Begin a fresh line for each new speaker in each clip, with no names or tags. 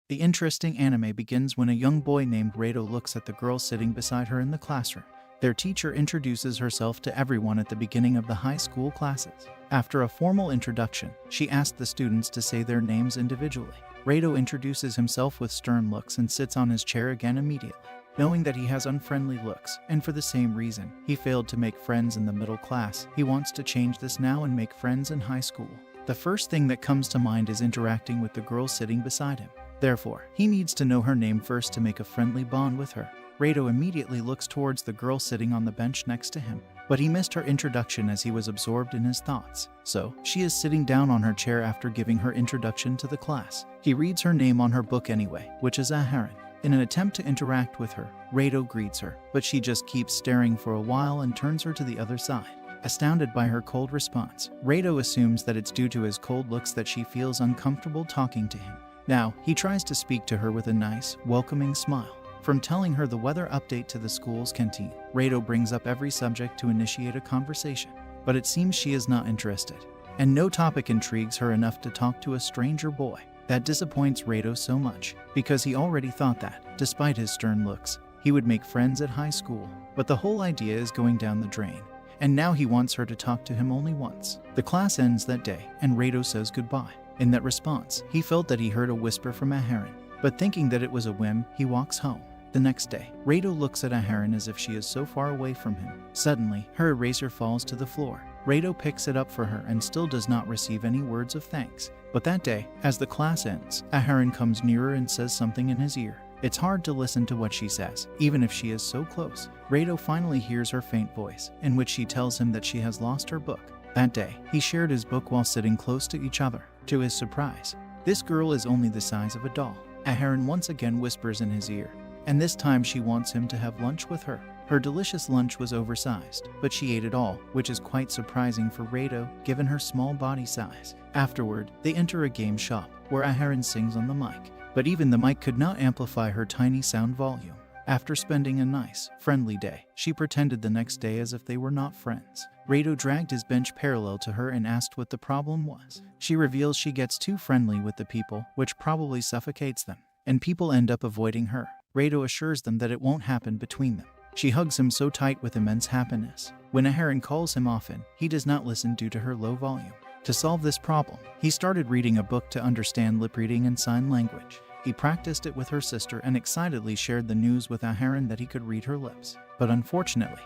The interesting anime begins when a young boy named Rado looks at the girl sitting beside her in the classroom. Their teacher introduces herself to everyone at the beginning of the high school classes. After a formal introduction, she asks the students to say their names individually. Rado introduces himself with stern looks and sits on his chair again immediately. Knowing that he has unfriendly looks, and for the same reason, he failed to make friends in the middle class, he wants to change this now and make friends in high school. The first thing that comes to mind is interacting with the girl sitting beside him. Therefore, he needs to know her name first to make a friendly bond with her. Rado immediately looks towards the girl sitting on the bench next to him, but he missed her introduction as he was absorbed in his thoughts. So, she is sitting down on her chair after giving her introduction to the class. He reads her name on her book anyway, which is Aharon. In an attempt to interact with her, Rado greets her, but she just keeps staring for a while and turns her to the other side. Astounded by her cold response, Rado assumes that it's due to his cold looks that she feels uncomfortable talking to him. Now, he tries to speak to her with a nice, welcoming smile. From telling her the weather update to the school's canteen, Rado brings up every subject to initiate a conversation. But it seems she is not interested, and no topic intrigues her enough to talk to a stranger boy. That disappoints Rado so much, because he already thought that, despite his stern looks, he would make friends at high school. But the whole idea is going down the drain, and now he wants her to talk to him only once. The class ends that day, and Rado says goodbye. In that response, he felt that he heard a whisper from Aharon, but thinking that it was a whim, he walks home. The next day, Rado looks at Aharon as if she is so far away from him. Suddenly, her eraser falls to the floor. Rado picks it up for her and still does not receive any words of thanks. But that day, as the class ends, Aharon comes nearer and says something in his ear. It's hard to listen to what she says, even if she is so close. Rado finally hears her faint voice, in which she tells him that she has lost her book. That day, he shared his book while sitting close to each other. To his surprise, this girl is only the size of a doll. Aharon once again whispers in his ear, and this time she wants him to have lunch with her. Her delicious lunch was oversized, but she ate it all, which is quite surprising for Rado, given her small body size. Afterward, they enter a game shop, where Aharon sings on the mic, but even the mic could not amplify her tiny sound volume. After spending a nice, friendly day, she pretended the next day as if they were not friends. Rado dragged his bench parallel to her and asked what the problem was. She reveals she gets too friendly with the people, which probably suffocates them, and people end up avoiding her. Rado assures them that it won't happen between them. She hugs him so tight with immense happiness. When Aharon calls him often, he does not listen due to her low volume. To solve this problem, he started reading a book to understand lip reading and sign language. He practiced it with her sister and excitedly shared the news with Aharon that he could read her lips. But unfortunately,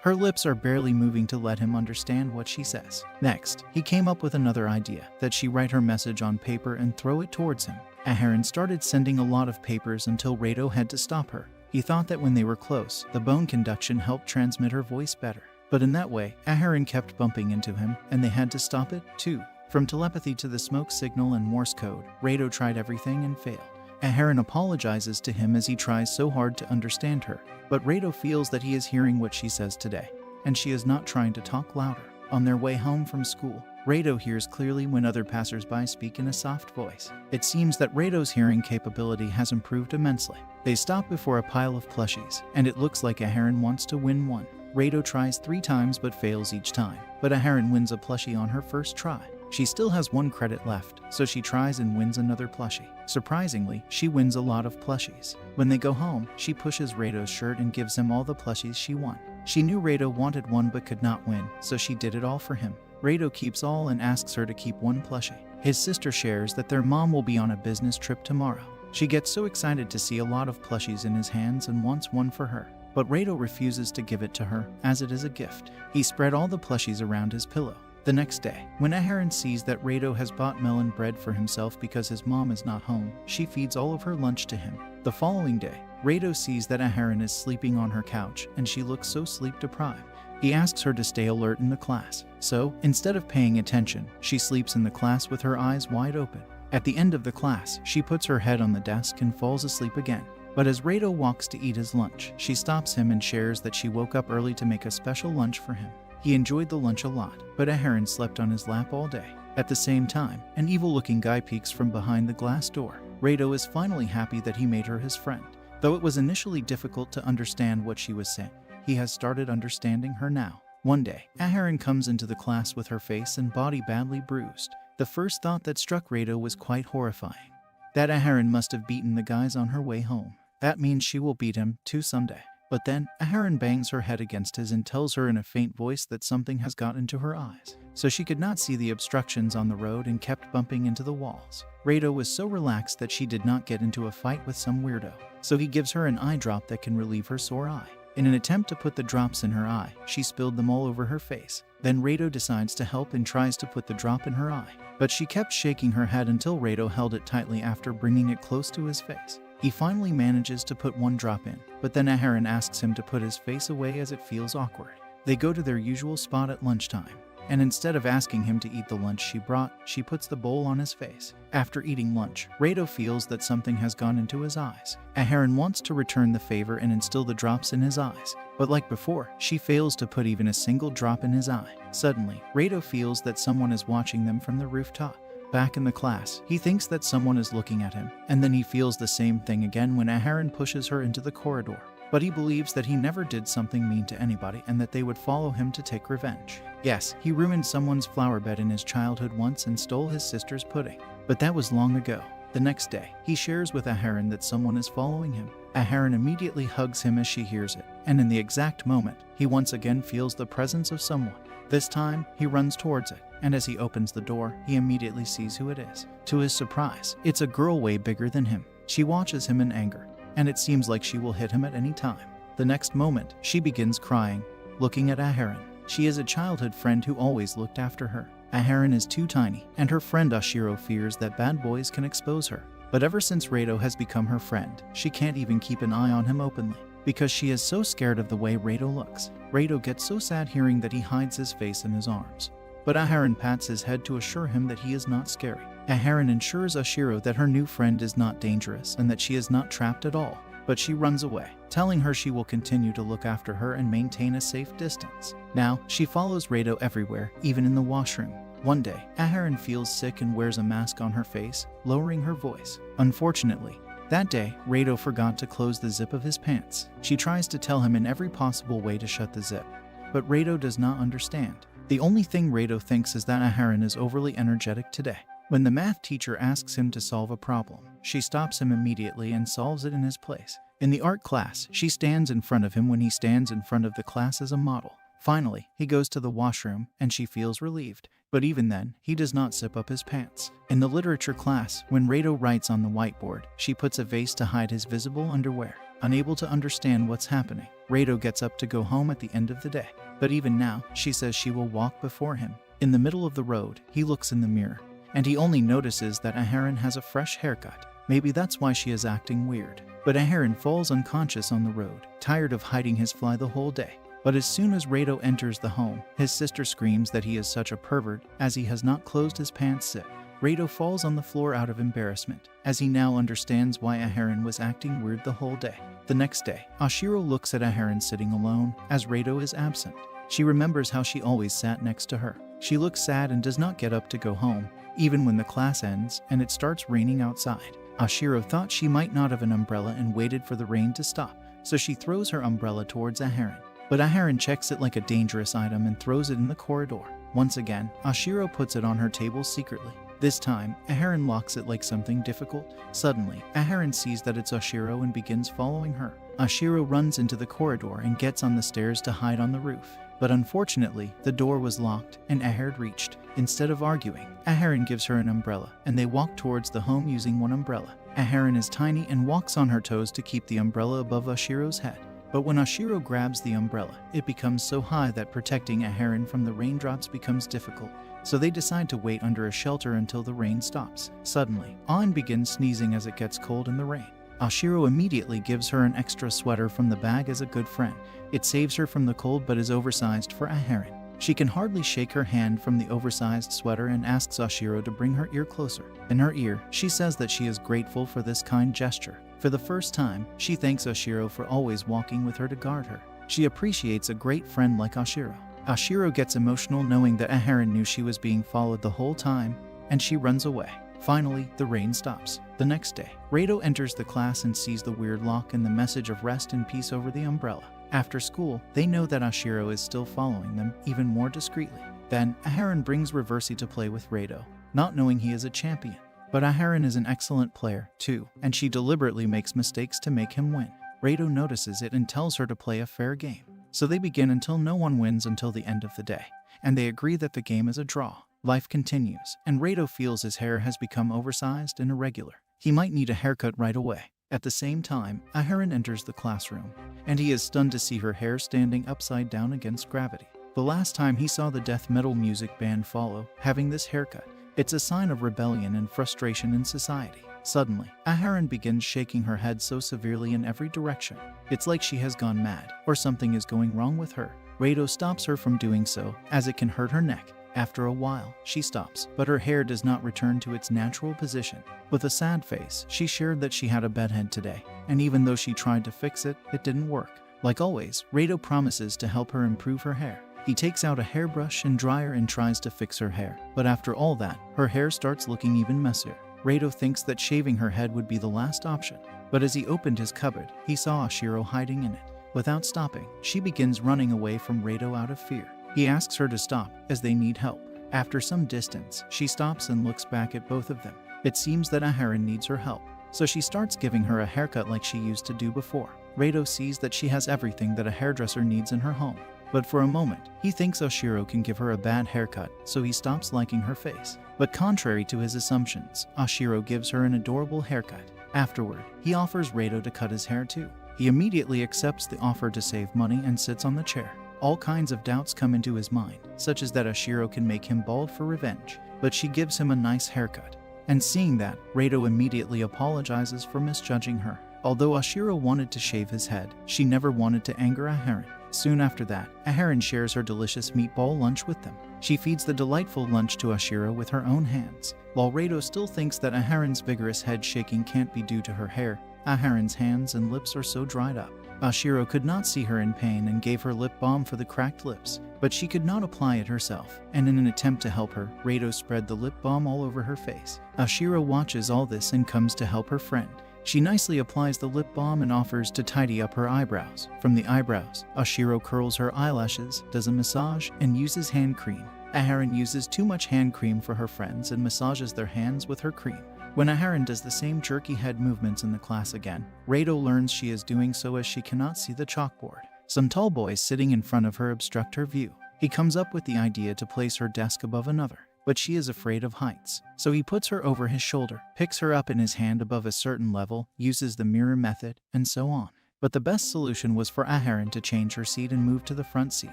her lips are barely moving to let him understand what she says. Next, he came up with another idea, that she write her message on paper and throw it towards him. Aharon started sending a lot of papers until Rado had to stop her. He thought that when they were close, the bone conduction helped transmit her voice better. But in that way, Aharon kept bumping into him, and they had to stop it, too. From telepathy to the smoke signal and Morse code, Rado tried everything and failed. Aharon apologizes to him as he tries so hard to understand her, but Rado feels that he is hearing what she says today, and she is not trying to talk louder. On their way home from school, Rado hears clearly when other passersby speak in a soft voice. It seems that Rado's hearing capability has improved immensely. They stop before a pile of plushies, and it looks like Aharon wants to win one. Rado tries 3 times but fails each time, but Aharon wins a plushie on her first try. She still has 1 credit left, so she tries and wins another plushie. Surprisingly, she wins a lot of plushies. When they go home, she pushes Rado's shirt and gives him all the plushies she won. She knew Rado wanted one but could not win, so she did it all for him. Rado keeps all and asks her to keep 1 plushie. His sister shares that their mom will be on a business trip tomorrow. She gets so excited to see a lot of plushies in his hands and wants one for her. But Rado refuses to give it to her, as it is a gift. He spread all the plushies around his pillow. The next day, when Aharon sees that Rado has bought melon bread for himself because his mom is not home, she feeds all of her lunch to him. The following day, Rado sees that Aharon is sleeping on her couch, and she looks so sleep-deprived. He asks her to stay alert in the class. So, instead of paying attention, she sleeps in the class with her eyes wide open. At the end of the class, she puts her head on the desk and falls asleep again. But as Rado walks to eat his lunch, she stops him and shares that she woke up early to make a special lunch for him. He enjoyed the lunch a lot, but Aharon slept on his lap all day. At the same time, an evil-looking guy peeks from behind the glass door. Rado is finally happy that he made her his friend. Though it was initially difficult to understand what she was saying, he has started understanding her now. One day, Aharon comes into the class with her face and body badly bruised. The first thought that struck Rado was quite horrifying. that Aharon must have beaten the guys on her way home. That means she will beat him too someday. But then, Aharon bangs her head against his and tells her in a faint voice that something has got into her eyes. So she could not see the obstructions on the road and kept bumping into the walls. Rado was so relaxed that she did not get into a fight with some weirdo. So he gives her an eye drop that can relieve her sore eye. In an attempt to put the drops in her eye, she spilled them all over her face. Then Rado decides to help and tries to put the drop in her eye. But she kept shaking her head until Rado held it tightly after bringing it close to his face. He finally manages to put one drop in, but then Aharon asks him to put his face away as it feels awkward. They go to their usual spot at lunchtime, and instead of asking him to eat the lunch she brought, she puts the bowl on his face. After eating lunch, Rado feels that something has gone into his eyes. Aharon wants to return the favor and instill the drops in his eyes, but like before, she fails to put even a single drop in his eye. Suddenly, Rado feels that someone is watching them from the rooftop. Back in the class, he thinks that someone is looking at him, and then he feels the same thing again when Aharon pushes her into the corridor. But he believes that he never did something mean to anybody and that they would follow him to take revenge. Yes, he ruined someone's flower bed in his childhood once and stole his sister's pudding. But that was long ago. The next day, he shares with Aharon that someone is following him. Aharon immediately hugs him as she hears it, and in the exact moment, he once again feels the presence of someone. This time, he runs towards it, and as he opens the door, he immediately sees who it is. To his surprise, it's a girl way bigger than him. She watches him in anger, and it seems like she will hit him at any time. The next moment, she begins crying, looking at Aharon. She is a childhood friend who always looked after her. Aharon is too tiny, and her friend Oshiro fears that bad boys can expose her. But ever since Rado has become her friend, she can't even keep an eye on him openly, because she is so scared of the way Rado looks. Rado gets so sad hearing that he hides his face in his arms. But Aharon pats his head to assure him that he is not scary. Aharon ensures Oshiro that her new friend is not dangerous and that she is not trapped at all. But she runs away, telling her she will continue to look after her and maintain a safe distance. Now, she follows Rado everywhere, even in the washroom. One day, Aharon feels sick and wears a mask on her face, lowering her voice. Unfortunately, that day, Rado forgot to close the zip of his pants. She tries to tell him in every possible way to shut the zip, but Rado does not understand. The only thing Rado thinks is that Aharon is overly energetic today. When the math teacher asks him to solve a problem, she stops him immediately and solves it in his place. In the art class, she stands in front of him when he stands in front of the class as a model. Finally, he goes to the washroom and she feels relieved. But even then, he does not zip up his pants. In the literature class, when Rado writes on the whiteboard, she puts a vase to hide his visible underwear. Unable to understand what's happening, Rado gets up to go home at the end of the day. But even now, she says she will walk before him. In the middle of the road, he looks in the mirror, and he only notices that Aharon has a fresh haircut. Maybe that's why she is acting weird. But Aharon falls unconscious on the road, tired of hiding his fly the whole day. But as soon as Rado enters the home, his sister screams that he is such a pervert as he has not closed his pants zip. Rado falls on the floor out of embarrassment, as he now understands why Aharon was acting weird the whole day. The next day, Oshiro looks at Aharon sitting alone, as Rado is absent. She remembers how she always sat next to her. She looks sad and does not get up to go home, even when the class ends and it starts raining outside. Oshiro thought she might not have an umbrella and waited for the rain to stop, so she throws her umbrella towards Aharon. But Aharon checks it like a dangerous item and throws it in the corridor. Once again, Oshiro puts it on her table secretly. This time, Aharon locks it like something difficult. Suddenly, Aharon sees that it's Oshiro and begins following her. Oshiro runs into the corridor and gets on the stairs to hide on the roof. But unfortunately, the door was locked and Aharon reached. Instead of arguing, Aharon gives her an umbrella and they walk towards the home using one umbrella. Aharon is tiny and walks on her toes to keep the umbrella above Oshiro's head. But when Oshiro grabs the umbrella, it becomes so high that protecting Aharon from the raindrops becomes difficult. So they decide to wait under a shelter until the rain stops. Suddenly, An begins sneezing as it gets cold in the rain. Oshiro immediately gives her an extra sweater from the bag as a good friend. It saves her from the cold but is oversized for Aharon. She can hardly shake her hand from the oversized sweater and asks Oshiro to bring her ear closer. In her ear, she says that she is grateful for this kind gesture. For the first time, she thanks Oshiro for always walking with her to guard her. She appreciates a great friend like Oshiro. Oshiro gets emotional knowing that Aharon knew she was being followed the whole time, and she runs away. Finally, the rain stops. The next day, Rado enters the class and sees the weird lock and the message of rest and peace over the umbrella. After school, they know that Oshiro is still following them, even more discreetly. Then, Aharon brings Reversi to play with Rado, not knowing he is a champion. But Aharon is an excellent player, too, and she deliberately makes mistakes to make him win. Rado notices it and tells her to play a fair game. So they begin until no one wins until the end of the day, and they agree that the game is a draw. Life continues, and Rado feels his hair has become oversized and irregular. He might need a haircut right away. At the same time, Aharon enters the classroom, and he is stunned to see her hair standing upside down against gravity. The last time he saw the death metal music band follow having this haircut. It's a sign of rebellion and frustration in society. Suddenly, Aharon begins shaking her head so severely in every direction. It's like she has gone mad, or something is going wrong with her. Rado stops her from doing so, as it can hurt her neck. After a while, she stops, but her hair does not return to its natural position. With a sad face, she shared that she had a bedhead today, and even though she tried to fix it, it didn't work. Like always, Rado promises to help her improve her hair. He takes out a hairbrush and dryer and tries to fix her hair, but after all that, her hair starts looking even messier. Rado thinks that shaving her head would be the last option, but as he opened his cupboard, he saw Ashiro hiding in it. Without stopping, she begins running away from Rado out of fear. He asks her to stop, as they need help. After some distance, she stops and looks back at both of them. It seems that Aharon needs her help, so she starts giving her a haircut like she used to do before. Rado sees that she has everything that a hairdresser needs in her home. But for a moment, he thinks Ashiro can give her a bad haircut, so he stops liking her face. But contrary to his assumptions, Ashiro gives her an adorable haircut. Afterward, he offers Rado to cut his hair too. He immediately accepts the offer to save money and sits on the chair. All kinds of doubts come into his mind, such as that Ashiro can make him bald for revenge, but she gives him a nice haircut. And seeing that, Rado immediately apologizes for misjudging her. Although Ashiro wanted to shave his head, she never wanted to anger Aharon. Soon after that, Aharon shares her delicious meatball lunch with them. She feeds the delightful lunch to Ashiro with her own hands. While Rado still thinks that Aharon's vigorous head shaking can't be due to her hair, Aharon's hands and lips are so dried up. Ashiro could not see her in pain and gave her lip balm for the cracked lips, but she could not apply it herself, and in an attempt to help her, Rado spread the lip balm all over her face. Ashiro watches all this and comes to help her friend. She nicely applies the lip balm and offers to tidy up her eyebrows. From the eyebrows, Ashiro curls her eyelashes, does a massage, and uses hand cream. Aharon uses too much hand cream for her friends and massages their hands with her cream. When Aharon does the same jerky head movements in the class again, Rado learns she is doing so as she cannot see the chalkboard. Some tall boys sitting in front of her obstruct her view. He comes up with the idea to place her desk above another, but she is afraid of heights. So he puts her over his shoulder, picks her up in his hand above a certain level, uses the mirror method, and so on. But the best solution was for Aharon to change her seat and move to the front seat,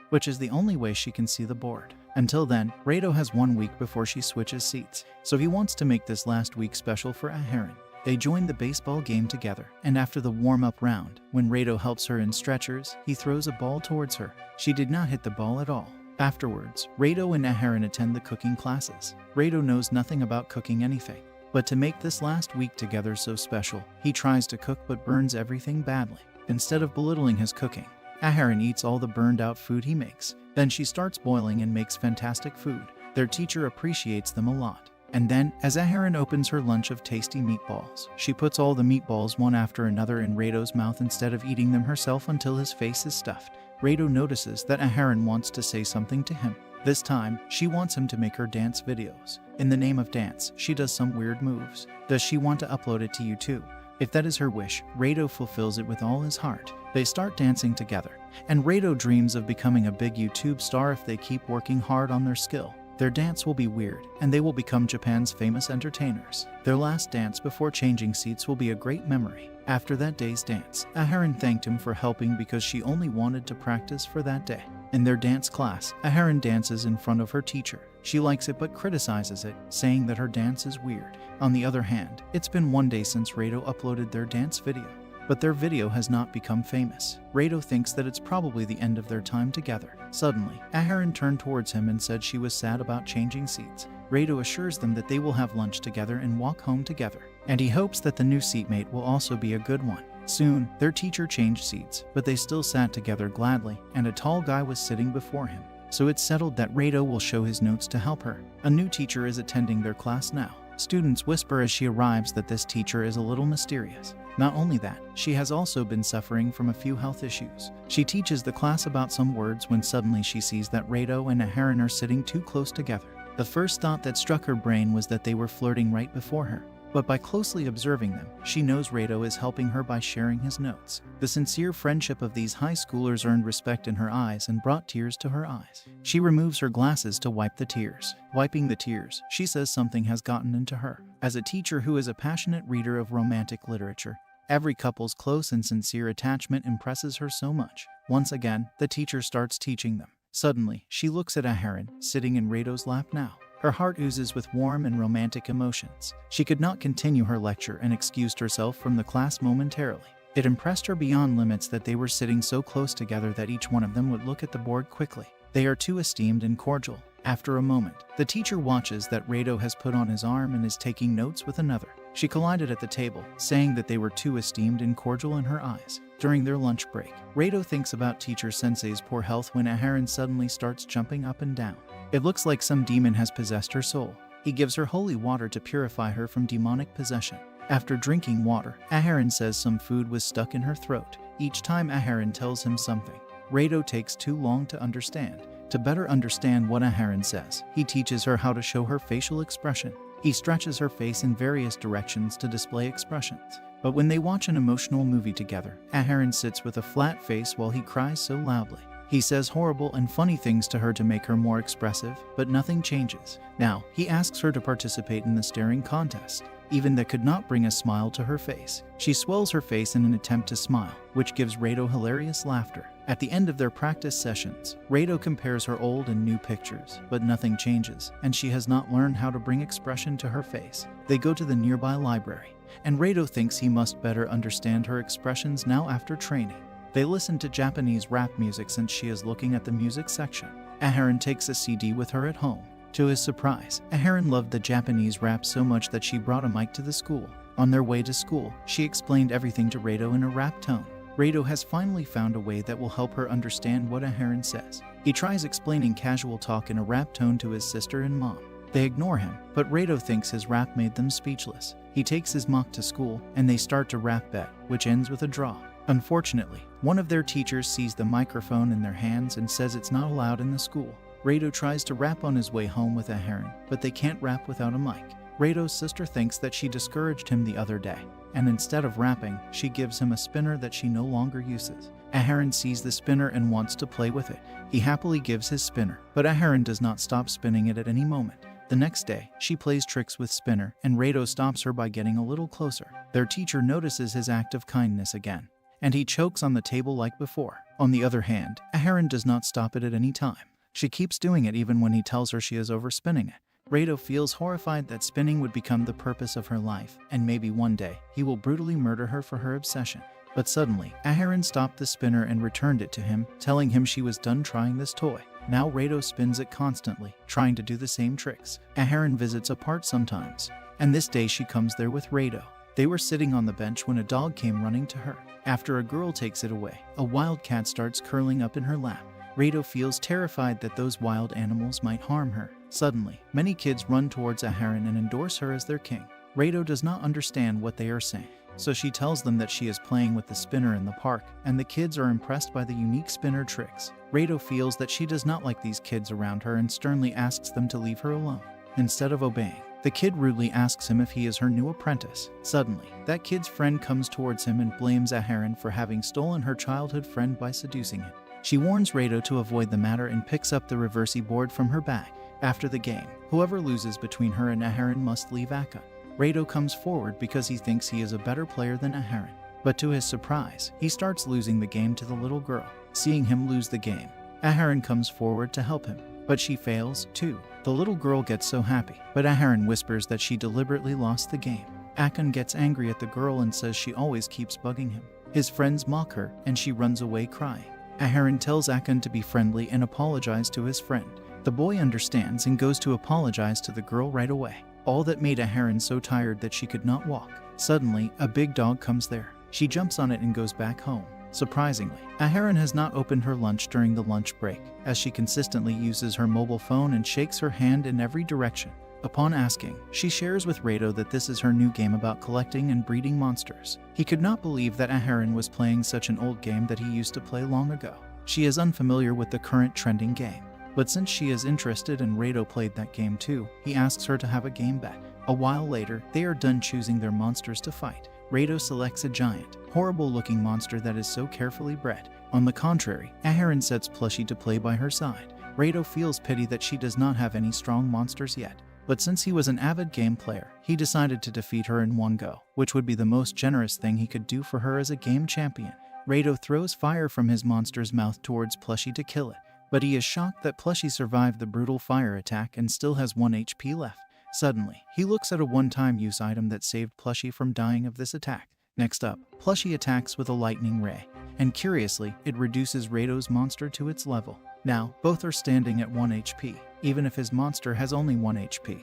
which is the only way she can see the board. Until then, Rado has 1 week before she switches seats, so he wants to make this last week special for Aharon. They join the baseball game together, and after the warm-up round, when Rado helps her in stretchers, he throws a ball towards her. She did not hit the ball at all. Afterwards, Rado and Aharon attend the cooking classes. Rado knows nothing about cooking anything, but to make this last week together so special, he tries to cook but burns everything badly. Instead of belittling his cooking, Aharon eats all the burned out food he makes. Then she starts boiling and makes fantastic food. Their teacher appreciates them a lot. And then, as Aharon opens her lunch of tasty meatballs, she puts all the meatballs one after another in Rado's mouth instead of eating them herself until his face is stuffed. Rado notices that Aharon wants to say something to him. This time, she wants him to make her dance videos. In the name of dance, she does some weird moves. Does she want to upload it to YouTube? If that is her wish, Rado fulfills it with all his heart. They start dancing together, and Rado dreams of becoming a big YouTube star if they keep working hard on their skill. Their dance will be weird, and they will become Japan's famous entertainers. Their last dance before changing seats will be a great memory. After that day's dance, Aharon thanked him for helping because she only wanted to practice for that day. In their dance class, Aharon dances in front of her teacher. She likes it but criticizes it, saying that her dance is weird. On the other hand, it's been 1 day since Rado uploaded their dance video, but their video has not become famous. Rado thinks that it's probably the end of their time together. Suddenly, Aharon turned towards him and said she was sad about changing seats. Rado assures them that they will have lunch together and walk home together, and he hopes that the new seatmate will also be a good one. Soon, their teacher changed seats, but they still sat together gladly, and a tall guy was sitting before him. So it's settled that Rado will show his notes to help her. A new teacher is attending their class now. Students whisper as she arrives that this teacher is a little mysterious. Not only that, she has also been suffering from a few health issues. She teaches the class about some words when suddenly she sees that Rado and Aharon are sitting too close together. The first thought that struck her brain was that they were flirting right before her. But by closely observing them, she knows Rado is helping her by sharing his notes. The sincere friendship of these high schoolers earned respect in her eyes and brought tears to her eyes. She removes her glasses to wipe the tears. Wiping the tears, she says something has gotten into her. As a teacher who is a passionate reader of romantic literature, every couple's close and sincere attachment impresses her so much. Once again, the teacher starts teaching them. Suddenly, she looks at Aharon, sitting in Rado's lap now. Her heart oozes with warm and romantic emotions. She could not continue her lecture and excused herself from the class momentarily. It impressed her beyond limits that they were sitting so close together that each one of them would look at the board quickly. They are too esteemed and cordial. After a moment, the teacher watches that Rado has put on his arm and is taking notes with another. She collided at the table, saying that they were too esteemed and cordial in her eyes. During their lunch break, Rado thinks about teacher Sensei's poor health when Aharon suddenly starts jumping up and down. It looks like some demon has possessed her soul. He gives her holy water to purify her from demonic possession. After drinking water, Aharon says some food was stuck in her throat. Each time Aharon tells him something, Rado takes too long to understand. To better understand what Aharon says, he teaches her how to show her facial expression. He stretches her face in various directions to display expressions. But when they watch an emotional movie together, Aharon sits with a flat face while he cries so loudly. He says horrible and funny things to her to make her more expressive, but nothing changes. Now, he asks her to participate in the staring contest. Even that could not bring a smile to her face. She swells her face in an attempt to smile, which gives Rado hilarious laughter. At the end of their practice sessions, Rado compares her old and new pictures, but nothing changes, and she has not learned how to bring expression to her face. They go to the nearby library, and Rado thinks he must better understand her expressions now after training. They listen to Japanese rap music since she is looking at the music section. Aharon takes a CD with her at home. To his surprise, Aharon loved the Japanese rap so much that she brought a mic to the school. On their way to school, she explained everything to Rado in a rap tone. Rado has finally found a way that will help her understand what Aharon says. He tries explaining casual talk in a rap tone to his sister and mom. They ignore him, but Rado thinks his rap made them speechless. He takes his mock to school, and they start to rap bet, which ends with a draw. Unfortunately, one of their teachers sees the microphone in their hands and says it's not allowed in the school. Rado tries to rap on his way home with Aharon, but they can't rap without a mic. Rado's sister thinks that she discouraged him the other day, and instead of rapping, she gives him a spinner that she no longer uses. Aharon sees the spinner and wants to play with it. He happily gives his spinner, but Aharon does not stop spinning it at any moment. The next day, she plays tricks with Spinner, and Rado stops her by getting a little closer. Their teacher notices his act of kindness again, and he chokes on the table like before. On the other hand, Aharon does not stop it at any time. She keeps doing it even when he tells her she is overspinning it. Rado feels horrified that spinning would become the purpose of her life, and maybe one day, he will brutally murder her for her obsession. But suddenly, Aharon stopped the spinner and returned it to him, telling him she was done trying this toy. Now Rado spins it constantly, trying to do the same tricks. Aharon visits a part sometimes, and this day she comes there with Rado. They were sitting on the bench when a dog came running to her. After a girl takes it away, a wild cat starts curling up in her lap. Rado feels terrified that those wild animals might harm her. Suddenly, many kids run towards Aharon and endorse her as their king. Rado does not understand what they are saying, so she tells them that she is playing with the spinner in the park, and the kids are impressed by the unique spinner tricks. Rado feels that she does not like these kids around her and sternly asks them to leave her alone. Instead of obeying, the kid rudely asks him if he is her new apprentice. Suddenly, that kid's friend comes towards him and blames Aharon for having stolen her childhood friend by seducing him. She warns Rado to avoid the matter and picks up the reversi board from her bag. After the game, whoever loses between her and Aharon must leave Akon. Rado comes forward because he thinks he is a better player than Aharon. But to his surprise, he starts losing the game to the little girl. Seeing him lose the game, Aharon comes forward to help him, but she fails too. The little girl gets so happy, but Aharon whispers that she deliberately lost the game. Akon gets angry at the girl and says she always keeps bugging him. His friends mock her, and she runs away crying. Aharon tells Akon to be friendly and apologize to his friend. The boy understands and goes to apologize to the girl right away. All that made Aharon so tired that she could not walk. Suddenly, a big dog comes there. She jumps on it and goes back home. Surprisingly, Aharon has not opened her lunch during the lunch break, as she consistently uses her mobile phone and shakes her hand in every direction. Upon asking, she shares with Rado that this is her new game about collecting and breeding monsters. He could not believe that Aharon was playing such an old game that he used to play long ago. She is unfamiliar with the current trending game. But since she is interested and Rado played that game too, he asks her to have a game bet. A while later, they are done choosing their monsters to fight. Rado selects a giant, horrible-looking monster that is so carefully bred. On the contrary, Aharon sets Plushie to play by her side. Rado feels pity that she does not have any strong monsters yet. But since he was an avid game player, he decided to defeat her in one go, which would be the most generous thing he could do for her as a game champion. Rado throws fire from his monster's mouth towards Plushie to kill it, but he is shocked that Plushie survived the brutal fire attack and still has 1 HP left. Suddenly, he looks at a one-time use item that saved Plushie from dying of this attack. Next up, Plushie attacks with a lightning ray, and curiously, it reduces Rado's monster to its level. Now, both are standing at 1 HP, even if his monster has only 1 HP.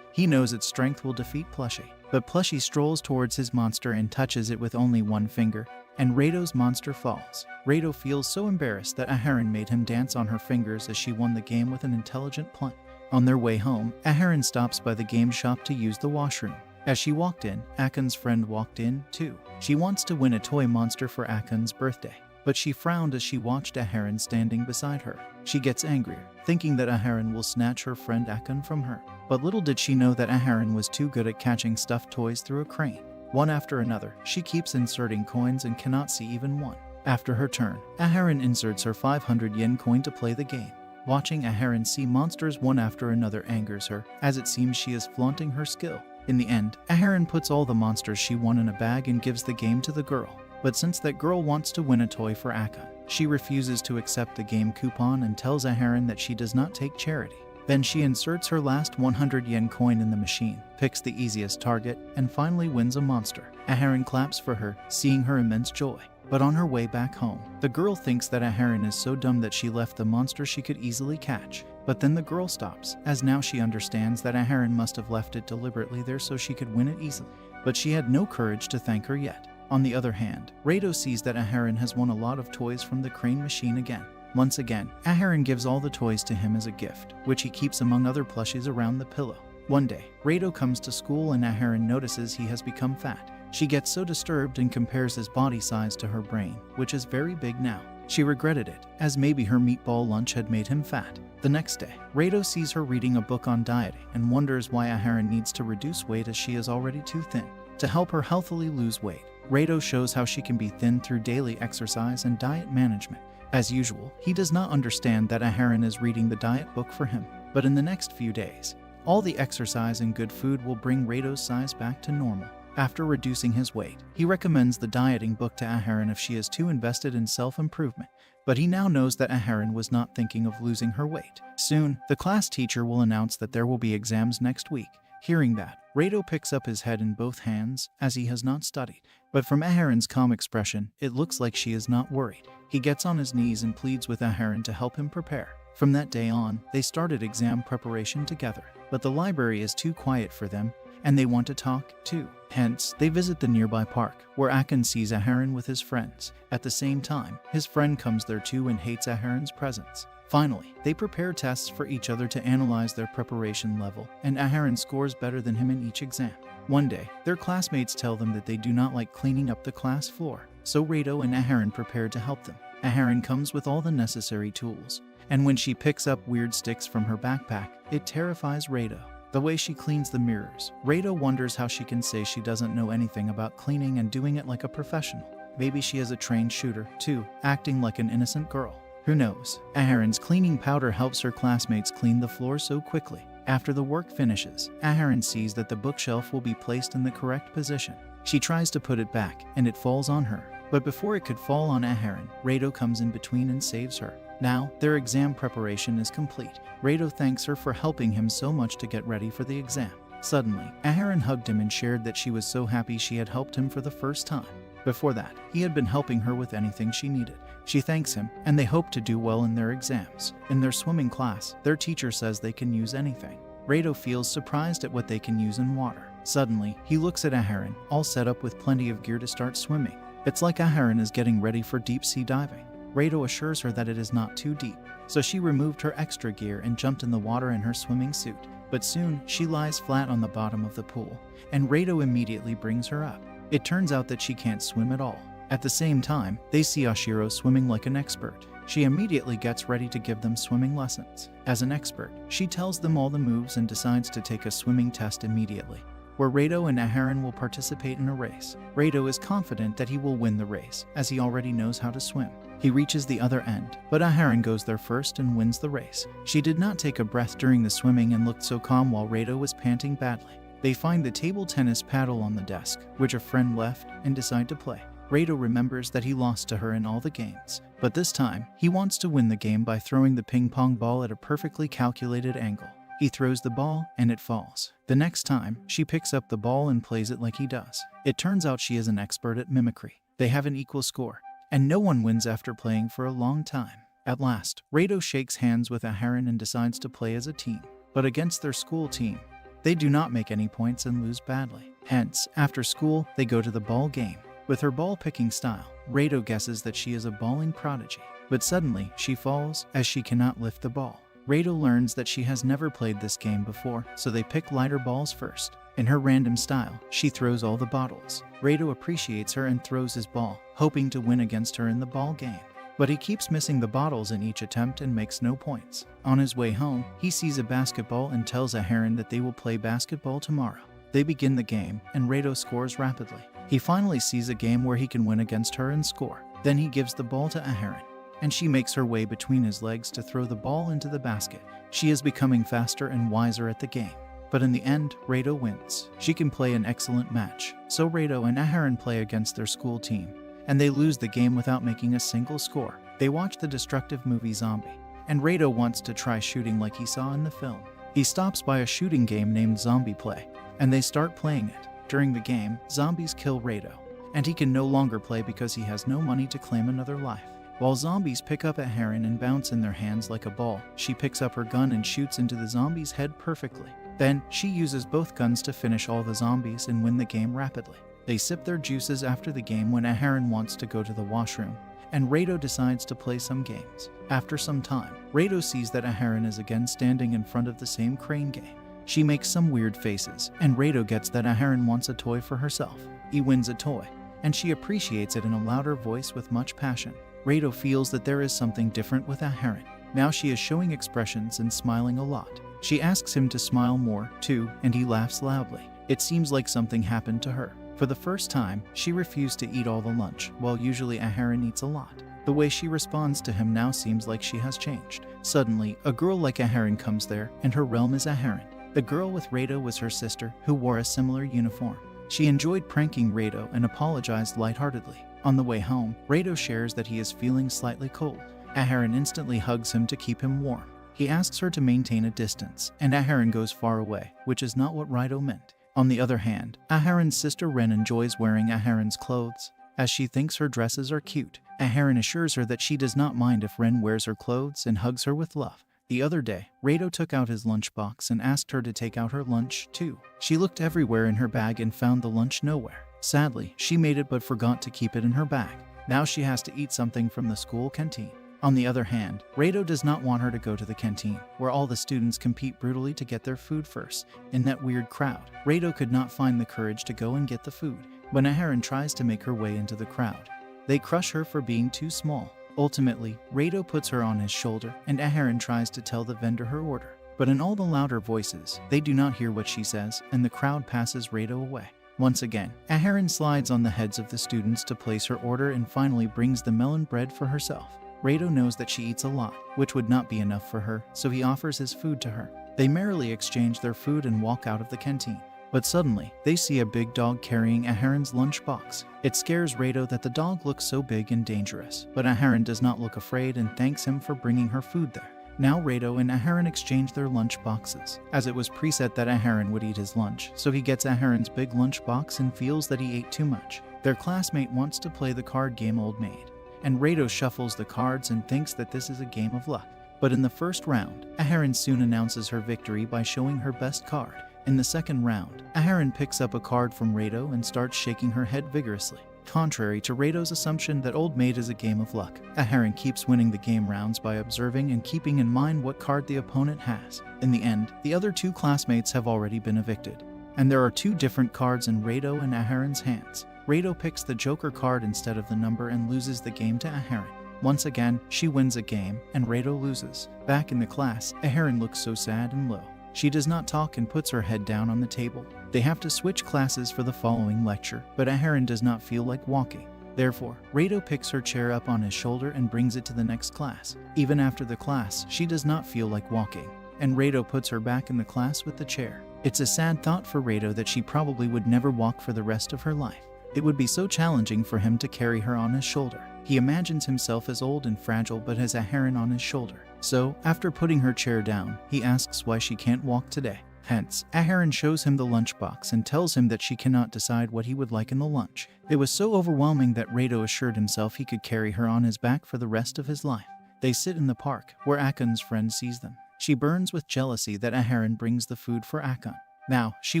He knows its strength will defeat Plushie, but Plushie strolls towards his monster and touches it with only one finger, and Rado's monster falls. Rado feels so embarrassed that Aharon made him dance on her fingers as she won the game with an intelligent plunge. On their way home, Aharon stops by the game shop to use the washroom. As she walked in, Akon's friend walked in, too. She wants to win a toy monster for Akon's birthday, but she frowned as she watched Aharon standing beside her. She gets angrier, thinking that Aharon will snatch her friend Akon from her. But little did she know that Aharon was too good at catching stuffed toys through a crane. One after another, she keeps inserting coins and cannot see even one. After her turn, Aharon inserts her 500 yen coin to play the game. Watching Aharon see monsters one after another angers her, as it seems she is flaunting her skill. In the end, Aharon puts all the monsters she won in a bag and gives the game to the girl. But since that girl wants to win a toy for Akon, she refuses to accept the game coupon and tells Aharon that she does not take charity. Then she inserts her last 100 yen coin in the machine, picks the easiest target, and finally wins a monster. Aharon claps for her, seeing her immense joy. But on her way back home, the girl thinks that Aharon is so dumb that she left the monster she could easily catch. But then the girl stops, as now she understands that Aharon must have left it deliberately there so she could win it easily. But she had no courage to thank her yet. On the other hand, Rado sees that Aharon has won a lot of toys from the crane machine again. Once again, Aharon gives all the toys to him as a gift, which he keeps among other plushies around the pillow. One day, Rado comes to school and Aharon notices he has become fat. She gets so disturbed and compares his body size to her brain, which is very big now. She regretted it, as maybe her meatball lunch had made him fat. The next day, Rado sees her reading a book on dieting and wonders why Aharon needs to reduce weight as she is already too thin. To help her healthily lose weight, Rado shows how she can be thin through daily exercise and diet management. As usual, he does not understand that Aharon is reading the diet book for him. But in the next few days, all the exercise and good food will bring Rado's size back to normal. After reducing his weight, he recommends the dieting book to Aharon if she is too invested in self-improvement. But he now knows that Aharon was not thinking of losing her weight. Soon, the class teacher will announce that there will be exams next week. Hearing that, Rado picks up his head in both hands, as he has not studied. But from Aharon's calm expression, it looks like she is not worried. He gets on his knees and pleads with Aharon to help him prepare. From that day on, they started exam preparation together. But the library is too quiet for them, and they want to talk, too. Hence, they visit the nearby park, where Akon sees Aharon with his friends. At the same time, his friend comes there too and hates Aharon's presence. Finally, they prepare tests for each other to analyze their preparation level, and Aharon scores better than him in each exam. One day, their classmates tell them that they do not like cleaning up the class floor, so Rado and Aharon prepare to help them. Aharon comes with all the necessary tools, and when she picks up weird sticks from her backpack, it terrifies Rado. The way she cleans the mirrors, Rado wonders how she can say she doesn't know anything about cleaning and doing it like a professional. Maybe she is a trained shooter, too, acting like an innocent girl. Who knows? Aharon's cleaning powder helps her classmates clean the floor so quickly. After the work finishes, Aharon sees that the bookshelf will be placed in the correct position. She tries to put it back, and it falls on her. But before it could fall on Aharon, Rado comes in between and saves her. Now, their exam preparation is complete. Rado thanks her for helping him so much to get ready for the exam. Suddenly, Aharon hugged him and shared that she was so happy she had helped him for the first time. Before that, he had been helping her with anything she needed. She thanks him, and they hope to do well in their exams. In their swimming class, their teacher says they can use anything. Rado feels surprised at what they can use in water. Suddenly, he looks at Aharon, all set up with plenty of gear to start swimming. It's like Aharon is getting ready for deep-sea diving. Rado assures her that it is not too deep, so she removed her extra gear and jumped in the water in her swimming suit. But soon, she lies flat on the bottom of the pool, and Rado immediately brings her up. It turns out that she can't swim at all. At the same time, they see Ashiro swimming like an expert. She immediately gets ready to give them swimming lessons. As an expert, she tells them all the moves and decides to take a swimming test immediately, where Rado and Aharon will participate in a race. Rado is confident that he will win the race, as he already knows how to swim. He reaches the other end, but Aharon goes there first and wins the race. She did not take a breath during the swimming and looked so calm while Rado was panting badly. They find the table tennis paddle on the desk, which a friend left, and decide to play. Rado remembers that he lost to her in all the games, but this time, he wants to win the game by throwing the ping pong ball at a perfectly calculated angle. He throws the ball, and it falls. The next time, she picks up the ball and plays it like he does. It turns out she is an expert at mimicry. They have an equal score, and no one wins after playing for a long time. At last, Rado shakes hands with Aharon and decides to play as a team, but against their school team. They do not make any points and lose badly. Hence, after school, they go to the ball game. With her ball-picking style, Rado guesses that she is a bowling prodigy, but suddenly she falls as she cannot lift the ball. Rado learns that she has never played this game before, so they pick lighter balls first. In her random style, she throws all the bottles. Rado appreciates her and throws his ball, hoping to win against her in the ball game. But he keeps missing the bottles in each attempt and makes no points. On his way home, he sees a basketball and tells Aharon that they will play basketball tomorrow. They begin the game, and Rado scores rapidly. He finally sees a game where he can win against her and score. Then he gives the ball to Aharon, and she makes her way between his legs to throw the ball into the basket. She is becoming faster and wiser at the game. But in the end, Rado wins. She can play an excellent match. So Rado and Aharon play against their school team, and they lose the game without making a single score. They watch the destructive movie Zombie, and Rado wants to try shooting like he saw in the film. He stops by a shooting game named Zombie Play, and they start playing it. During the game, zombies kill Rado, and he can no longer play because he has no money to claim another life. While zombies pick up Aharon and bounce in their hands like a ball, she picks up her gun and shoots into the zombie's head perfectly. Then, she uses both guns to finish all the zombies and win the game rapidly. They sip their juices after the game when Aharon wants to go to the washroom, and Rado decides to play some games. After some time, Rado sees that Aharon is again standing in front of the same crane game. She makes some weird faces, and Rado gets that Aharon wants a toy for herself. He wins a toy, and she appreciates it in a louder voice with much passion. Rado feels that there is something different with Aharon. Now she is showing expressions and smiling a lot. She asks him to smile more, too, and he laughs loudly. It seems like something happened to her. For the first time, she refused to eat all the lunch, while usually Aharon eats a lot. The way she responds to him now seems like she has changed. Suddenly, a girl like Aharon comes there, and her realm is Aharon. The girl with Rado was her sister, who wore a similar uniform. She enjoyed pranking Rado and apologized lightheartedly. On the way home, Rado shares that he is feeling slightly cold. Aharon instantly hugs him to keep him warm. He asks her to maintain a distance, and Aharon goes far away, which is not what Rado meant. On the other hand, Aharon's sister Ren enjoys wearing Aharon's clothes, as she thinks her dresses are cute. Aharon assures her that she does not mind if Ren wears her clothes and hugs her with love. The other day, Rado took out his lunchbox and asked her to take out her lunch, too. She looked everywhere in her bag and found the lunch nowhere. Sadly, she made it but forgot to keep it in her bag. Now she has to eat something from the school canteen. On the other hand, Rado does not want her to go to the canteen, where all the students compete brutally to get their food first. In that weird crowd, Rado could not find the courage to go and get the food. When Aharon tries to make her way into the crowd, they crush her for being too small. Ultimately, Rado puts her on his shoulder, and Aharon tries to tell the vendor her order. But in all the louder voices, they do not hear what she says, and the crowd passes Rado away. Once again, Aharon slides on the heads of the students to place her order and finally brings the melon bread for herself. Rado knows that she eats a lot, which would not be enough for her, so he offers his food to her. They merrily exchange their food and walk out of the canteen. But suddenly, they see a big dog carrying Aharon's lunchbox. It scares Rado that the dog looks so big and dangerous, but Aharon does not look afraid and thanks him for bringing her food there. Now Rado and Aharon exchange their lunch boxes, as it was preset that Aharon would eat his lunch, so he gets Aharon's big lunchbox and feels that he ate too much. Their classmate wants to play the card game Old Maid, and Rado shuffles the cards and thinks that this is a game of luck. But in the first round, Aharon soon announces her victory by showing her best card. In the second round, Aharon picks up a card from Rado and starts shaking her head vigorously. Contrary to Rado's assumption that Old Maid is a game of luck, Aharon keeps winning the game rounds by observing and keeping in mind what card the opponent has. In the end, the other two classmates have already been evicted, and there are two different cards in Rado and Aharon's hands. Rado picks the Joker card instead of the number and loses the game to Aharon. Once again, she wins a game, and Rado loses. Back in the class, Aharon looks so sad and low. She does not talk and puts her head down on the table. They have to switch classes for the following lecture, but Aharon does not feel like walking. Therefore, Rado picks her chair up on his shoulder and brings it to the next class. Even after the class, she does not feel like walking, and Rado puts her back in the class with the chair. It's a sad thought for Rado that she probably would never walk for the rest of her life. It would be so challenging for him to carry her on his shoulder. He imagines himself as old and fragile but has Aharon on his shoulder. So, after putting her chair down, he asks why she can't walk today. Hence, Aharon shows him the lunchbox and tells him that she cannot decide what he would like in the lunch. It was so overwhelming that Rado assured himself he could carry her on his back for the rest of his life. They sit in the park, where Akon's friend sees them. She burns with jealousy that Aharon brings the food for Akon. Now, she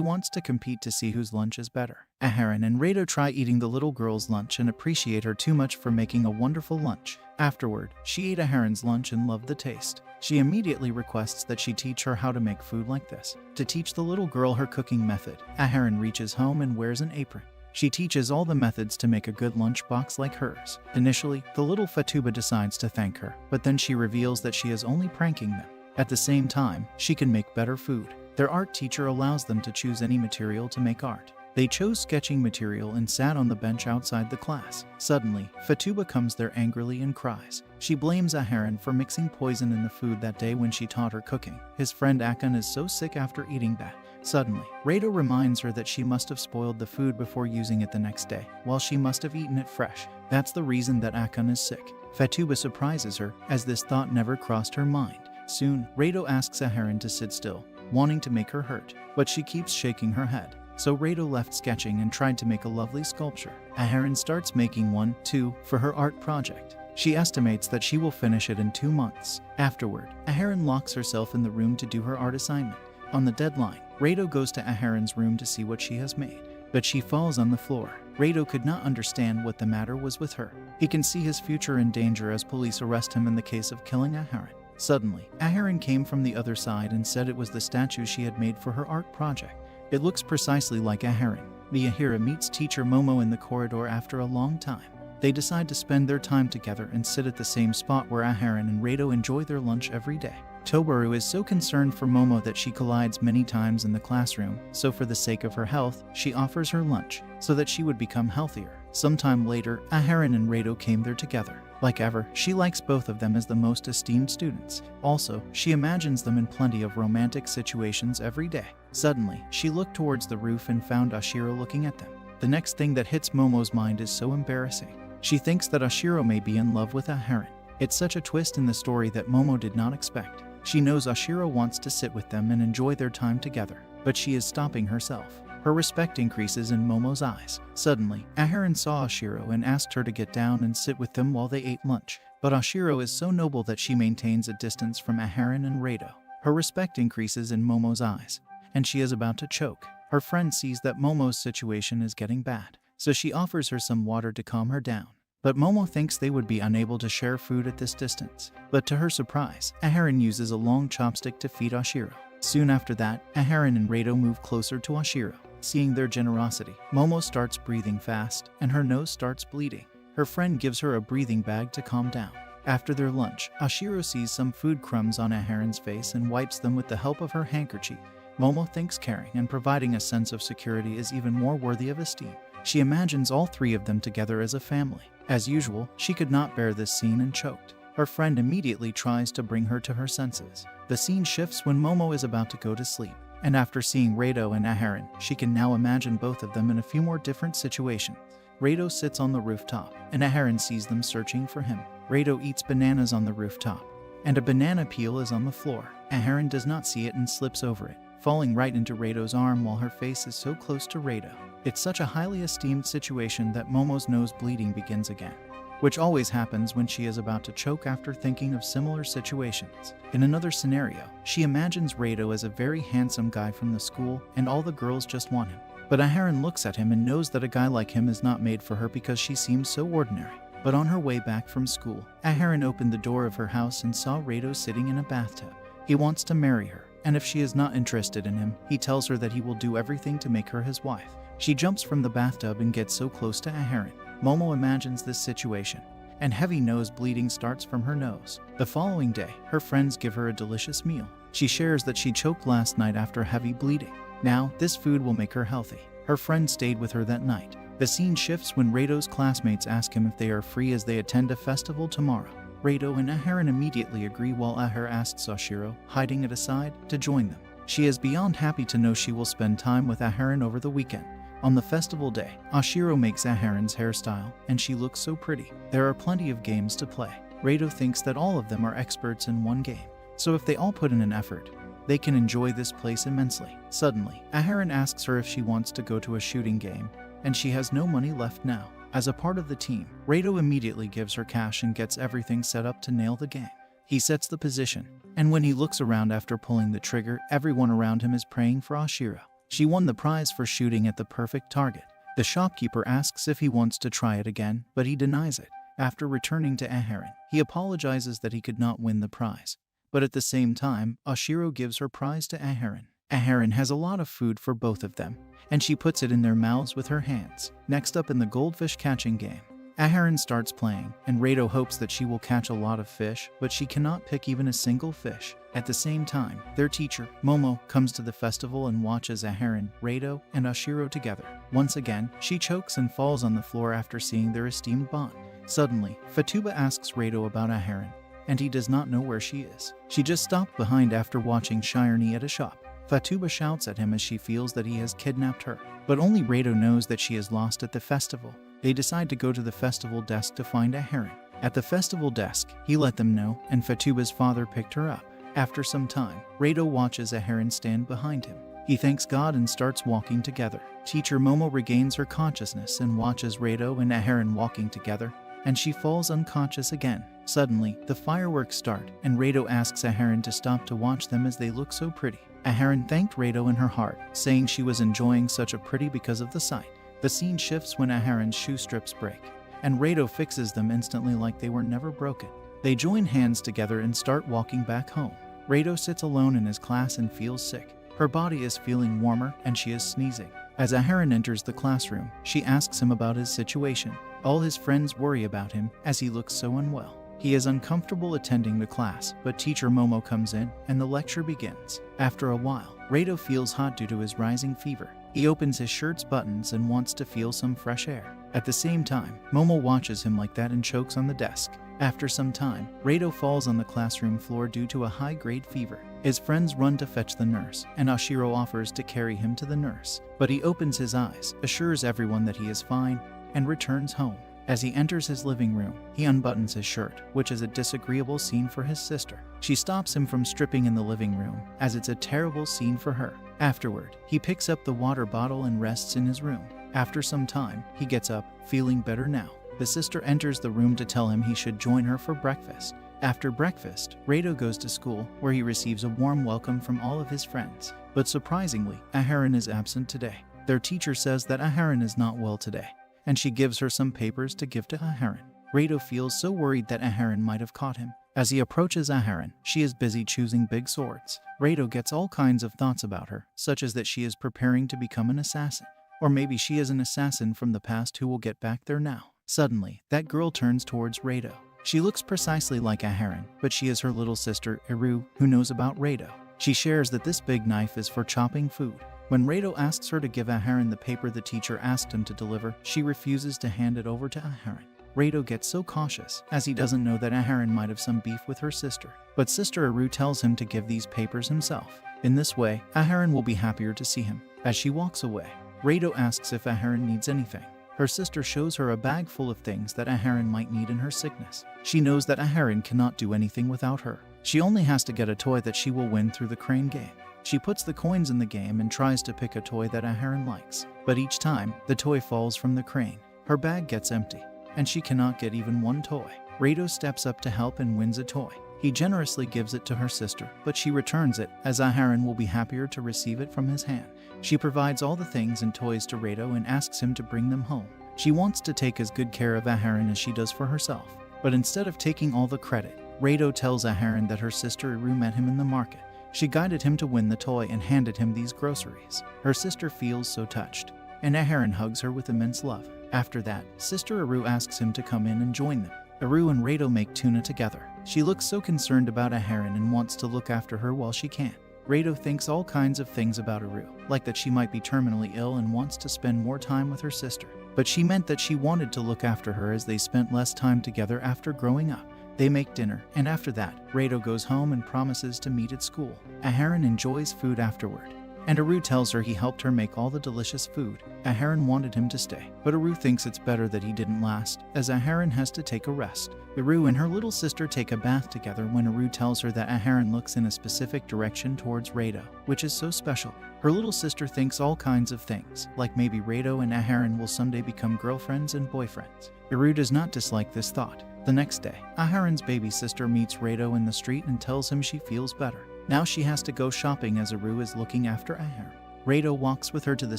wants to compete to see whose lunch is better. Aharon and Rado try eating the little girl's lunch and appreciate her too much for making a wonderful lunch. Afterward, she ate Aharon's lunch and loved the taste. She immediately requests that she teach her how to make food like this. To teach the little girl her cooking method, Aharon reaches home and wears an apron. She teaches all the methods to make a good lunchbox like hers. Initially, the little Fatuba decides to thank her, but then she reveals that she is only pranking them. At the same time, she can make better food. Their art teacher allows them to choose any material to make art. They chose sketching material and sat on the bench outside the class. Suddenly, Fatuba comes there angrily and cries. She blames Aharon for mixing poison in the food that day when she taught her cooking. His friend Akon is so sick after eating that. Suddenly, Rado reminds her that she must have spoiled the food before using it the next day, while she must have eaten it fresh. That's the reason that Akon is sick. Fatuba surprises her, as this thought never crossed her mind. Soon, Rado asks Aharon to sit still, wanting to make her hurt, but she keeps shaking her head. So Rado left sketching and tried to make a lovely sculpture. Aharon starts making one, too, for her art project. She estimates that she will finish it in 2 months. Afterward, Aharon locks herself in the room to do her art assignment. On the deadline, Rado goes to Aharon's room to see what she has made, but she falls on the floor. Rado could not understand what the matter was with her. He can see his future in danger as police arrest him in the case of killing Aharon. Suddenly, Aharon came from the other side and said it was the statue she had made for her art project. It looks precisely like Aharon. Miyahira meets teacher Momo in the corridor after a long time. They decide to spend their time together and sit at the same spot where Aharon and Rado enjoy their lunch every day. Tobaru is so concerned for Momo that she collides many times in the classroom, so for the sake of her health, she offers her lunch, so that she would become healthier. Sometime later, Aharon and Rado came there together. Like ever, she likes both of them as the most esteemed students. Also, she imagines them in plenty of romantic situations every day. Suddenly, she looked towards the roof and found Ashiro looking at them. The next thing that hits Momo's mind is so embarrassing. She thinks that Ashiro may be in love with Aharon. It's such a twist in the story that Momo did not expect. She knows Ashiro wants to sit with them and enjoy their time together, but she is stopping herself. Her respect increases in Momo's eyes. Suddenly, Aharon saw Ashiro and asked her to get down and sit with them while they ate lunch. But Ashiro is so noble that she maintains a distance from Aharon and Rado. Her respect increases in Momo's eyes, and she is about to choke. Her friend sees that Momo's situation is getting bad, so she offers her some water to calm her down. But Momo thinks they would be unable to share food at this distance. But to her surprise, Aharon uses a long chopstick to feed Ashiro. Soon after that, Aharon and Rado move closer to Ashiro. Seeing their generosity, Momo starts breathing fast, and her nose starts bleeding. Her friend gives her a breathing bag to calm down. After their lunch, Ashiro sees some food crumbs on Aharon's face and wipes them with the help of her handkerchief. Momo thinks caring and providing a sense of security is even more worthy of esteem. She imagines all three of them together as a family. As usual, she could not bear this scene and choked. Her friend immediately tries to bring her to her senses. The scene shifts when Momo is about to go to sleep. And after seeing Rado and Aharon, she can now imagine both of them in a few more different situations. Rado sits on the rooftop, and Aharon sees them searching for him. Rado eats bananas on the rooftop, and a banana peel is on the floor. Aharon does not see it and slips over it, falling right into Rado's arm while her face is so close to Rado. It's such a highly esteemed situation that Momo's nose bleeding begins again, which always happens when she is about to choke after thinking of similar situations. In another scenario, she imagines Rado as a very handsome guy from the school and all the girls just want him. But Aharon looks at him and knows that a guy like him is not made for her because she seems so ordinary. But on her way back from school, Aharon opened the door of her house and saw Rado sitting in a bathtub. He wants to marry her, and if she is not interested in him, he tells her that he will do everything to make her his wife. She jumps from the bathtub and gets so close to Aharon. Momo imagines this situation, and heavy nose bleeding starts from her nose. The following day, her friends give her a delicious meal. She shares that she choked last night after heavy bleeding. Now, this food will make her healthy. Her friend stayed with her that night. The scene shifts when Rado's classmates ask him if they are free as they attend a festival tomorrow. Rado and Aharon immediately agree while Ahar asks Oshiro, hiding it aside, to join them. She is beyond happy to know she will spend time with Aharon over the weekend. On the festival day, Oshiro makes Aharon's hairstyle, and she looks so pretty. There are plenty of games to play. Rado thinks that all of them are experts in one game, so if they all put in an effort, they can enjoy this place immensely. Suddenly, Aharon asks her if she wants to go to a shooting game, and she has no money left now. As a part of the team, Rado immediately gives her cash and gets everything set up to nail the game. He sets the position, and when he looks around after pulling the trigger, everyone around him is praying for Oshiro. She won the prize for shooting at the perfect target. The shopkeeper asks if he wants to try it again, but he denies it. After returning to Aharon, he apologizes that he could not win the prize. But at the same time, Oshiro gives her prize to Aharon. Aharon has a lot of food for both of them, and she puts it in their mouths with her hands. Next up in the goldfish catching game, Aharon starts playing, and Rado hopes that she will catch a lot of fish, but she cannot pick even a single fish. At the same time, their teacher, Momo, comes to the festival and watches Aharon, Rado, and Oshiro together. Once again, she chokes and falls on the floor after seeing their esteemed bond. Suddenly, Fatuba asks Rado about Aharon, and he does not know where she is. She just stopped behind after watching Shirney at a shop. Fatuba shouts at him as she feels that he has kidnapped her, but only Rado knows that she is lost at the festival. They decide to go to the festival desk to find Aharon. At the festival desk, he let them know, and Fatuba's father picked her up. After some time, Rado watches Aharon stand behind him. He thanks God and starts walking together. Teacher Momo regains her consciousness and watches Rado and Aharon walking together, and she falls unconscious again. Suddenly, the fireworks start, and Rado asks Aharon to stop to watch them as they look so pretty. Aharon thanked Rado in her heart, saying she was enjoying such a pretty because of the sight. The scene shifts when Aharon's shoe strips break, and Rado fixes them instantly like they were never broken. They join hands together and start walking back home. Rado sits alone in his class and feels sick. Her body is feeling warmer and she is sneezing. As Aharon enters the classroom, she asks him about his situation. All his friends worry about him as he looks so unwell. He is uncomfortable attending the class, but teacher Momo comes in and the lecture begins. After a while, Rado feels hot due to his rising fever. He opens his shirt's buttons and wants to feel some fresh air. At the same time, Momo watches him like that and chokes on the desk. After some time, Rado falls on the classroom floor due to a high-grade fever. His friends run to fetch the nurse, and Oshiro offers to carry him to the nurse. But he opens his eyes, assures everyone that he is fine, and returns home. As he enters his living room, he unbuttons his shirt, which is a disagreeable scene for his sister. She stops him from stripping in the living room, as it's a terrible scene for her. Afterward, he picks up the water bottle and rests in his room. After some time, he gets up, feeling better now. The sister enters the room to tell him he should join her for breakfast. After breakfast, Rado goes to school, where he receives a warm welcome from all of his friends. But surprisingly, Aharon is absent today. Their teacher says that Aharon is not well today, and she gives her some papers to give to Aharon. Rado feels so worried that Aharon might have caught him. As he approaches Aharon, she is busy choosing big swords. Rado gets all kinds of thoughts about her, such as that she is preparing to become an assassin. Or maybe she is an assassin from the past who will get back there now. Suddenly, that girl turns towards Rado. She looks precisely like Aharon, but she is her little sister, Eru, who knows about Rado. She shares that this big knife is for chopping food. When Rado asks her to give Aharon the paper the teacher asked him to deliver, she refuses to hand it over to Aharon. Rado gets so cautious, as he doesn't know that Aharon might have some beef with her sister. But Sister Eru tells him to give these papers himself. In this way, Aharon will be happier to see him. As she walks away, Rado asks if Aharon needs anything. Her sister shows her a bag full of things that Aharon might need in her sickness. She knows that Aharon cannot do anything without her. She only has to get a toy that she will win through the crane game. She puts the coins in the game and tries to pick a toy that Aharon likes. But each time, the toy falls from the crane. Her bag gets empty, and she cannot get even one toy. Rado steps up to help and wins a toy. He generously gives it to her sister, but she returns it, as Aharon will be happier to receive it from his hand. She provides all the things and toys to Rado and asks him to bring them home. She wants to take as good care of Aharon as she does for herself. But instead of taking all the credit, Rado tells Aharon that her sister Eru met him in the market. She guided him to win the toy and handed him these groceries. Her sister feels so touched. and Aharon hugs her with immense love. After that, Sister Aru asks him to come in and join them. Aru and Rado make tuna together. She looks so concerned about Aharon and wants to look after her while she can. Rado thinks all kinds of things about Aru, like that she might be terminally ill and wants to spend more time with her sister. But she meant that she wanted to look after her as they spent less time together after growing up. They make dinner, and after that, Rado goes home and promises to meet at school. Aharon enjoys food afterward, and Aru tells her he helped her make all the delicious food. Aharon wanted him to stay, but Aru thinks it's better that he didn't last, as Aharon has to take a rest. Aru and her little sister take a bath together when Aru tells her that Aharon looks in a specific direction towards Rado, which is so special. Her little sister thinks all kinds of things, like maybe Rado and Aharon will someday become girlfriends and boyfriends. Aru does not dislike this thought. The next day, Aharon's baby sister meets Rado in the street and tells him she feels better. Now she has to go shopping as Aru is looking after Aharon. Rado walks with her to the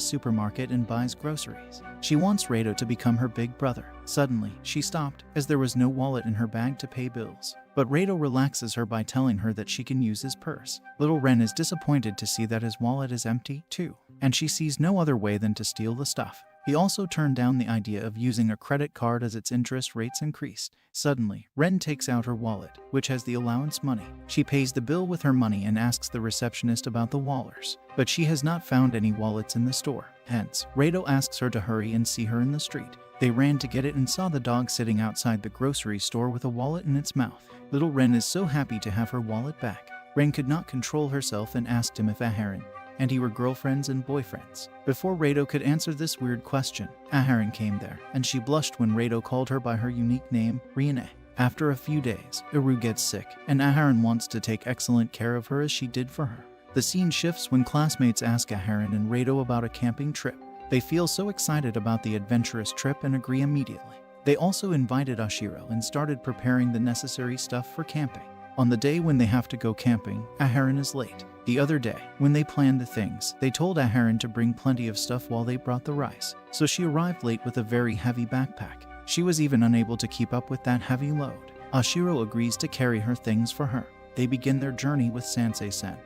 supermarket and buys groceries. She wants Rado to become her big brother. Suddenly, she stopped, as there was no wallet in her bag to pay bills. But Rado relaxes her by telling her that she can use his purse. Little Ren is disappointed to see that his wallet is empty, too, and she sees no other way than to steal the stuff. He also turned down the idea of using a credit card as its interest rates increased. Suddenly, Ren takes out her wallet, which has the allowance money. She pays the bill with her money and asks the receptionist about the wallets, but she has not found any wallets in the store. Hence, Rado asks her to hurry and see her in the street. They ran to get it and saw the dog sitting outside the grocery store with a wallet in its mouth. Little Ren is so happy to have her wallet back. Ren could not control herself and asked him if Aharon and he were girlfriends and boyfriends. Before Rado could answer this weird question, Aharon came there, and she blushed when Rado called her by her unique name, Riane. After a few days, Aru gets sick, and Aharon wants to take excellent care of her as she did for her. The scene shifts when classmates ask Aharon and Rado about a camping trip. They feel so excited about the adventurous trip and agree immediately. They also invited Ashiro and started preparing the necessary stuff for camping. On the day when they have to go camping, Aharon is late. The other day, when they planned the things, they told Aharon to bring plenty of stuff while they brought the rice, so she arrived late with a very heavy backpack. She was even unable to keep up with that heavy load. Ashiro agrees to carry her things for her. They begin their journey with Sansei-sen,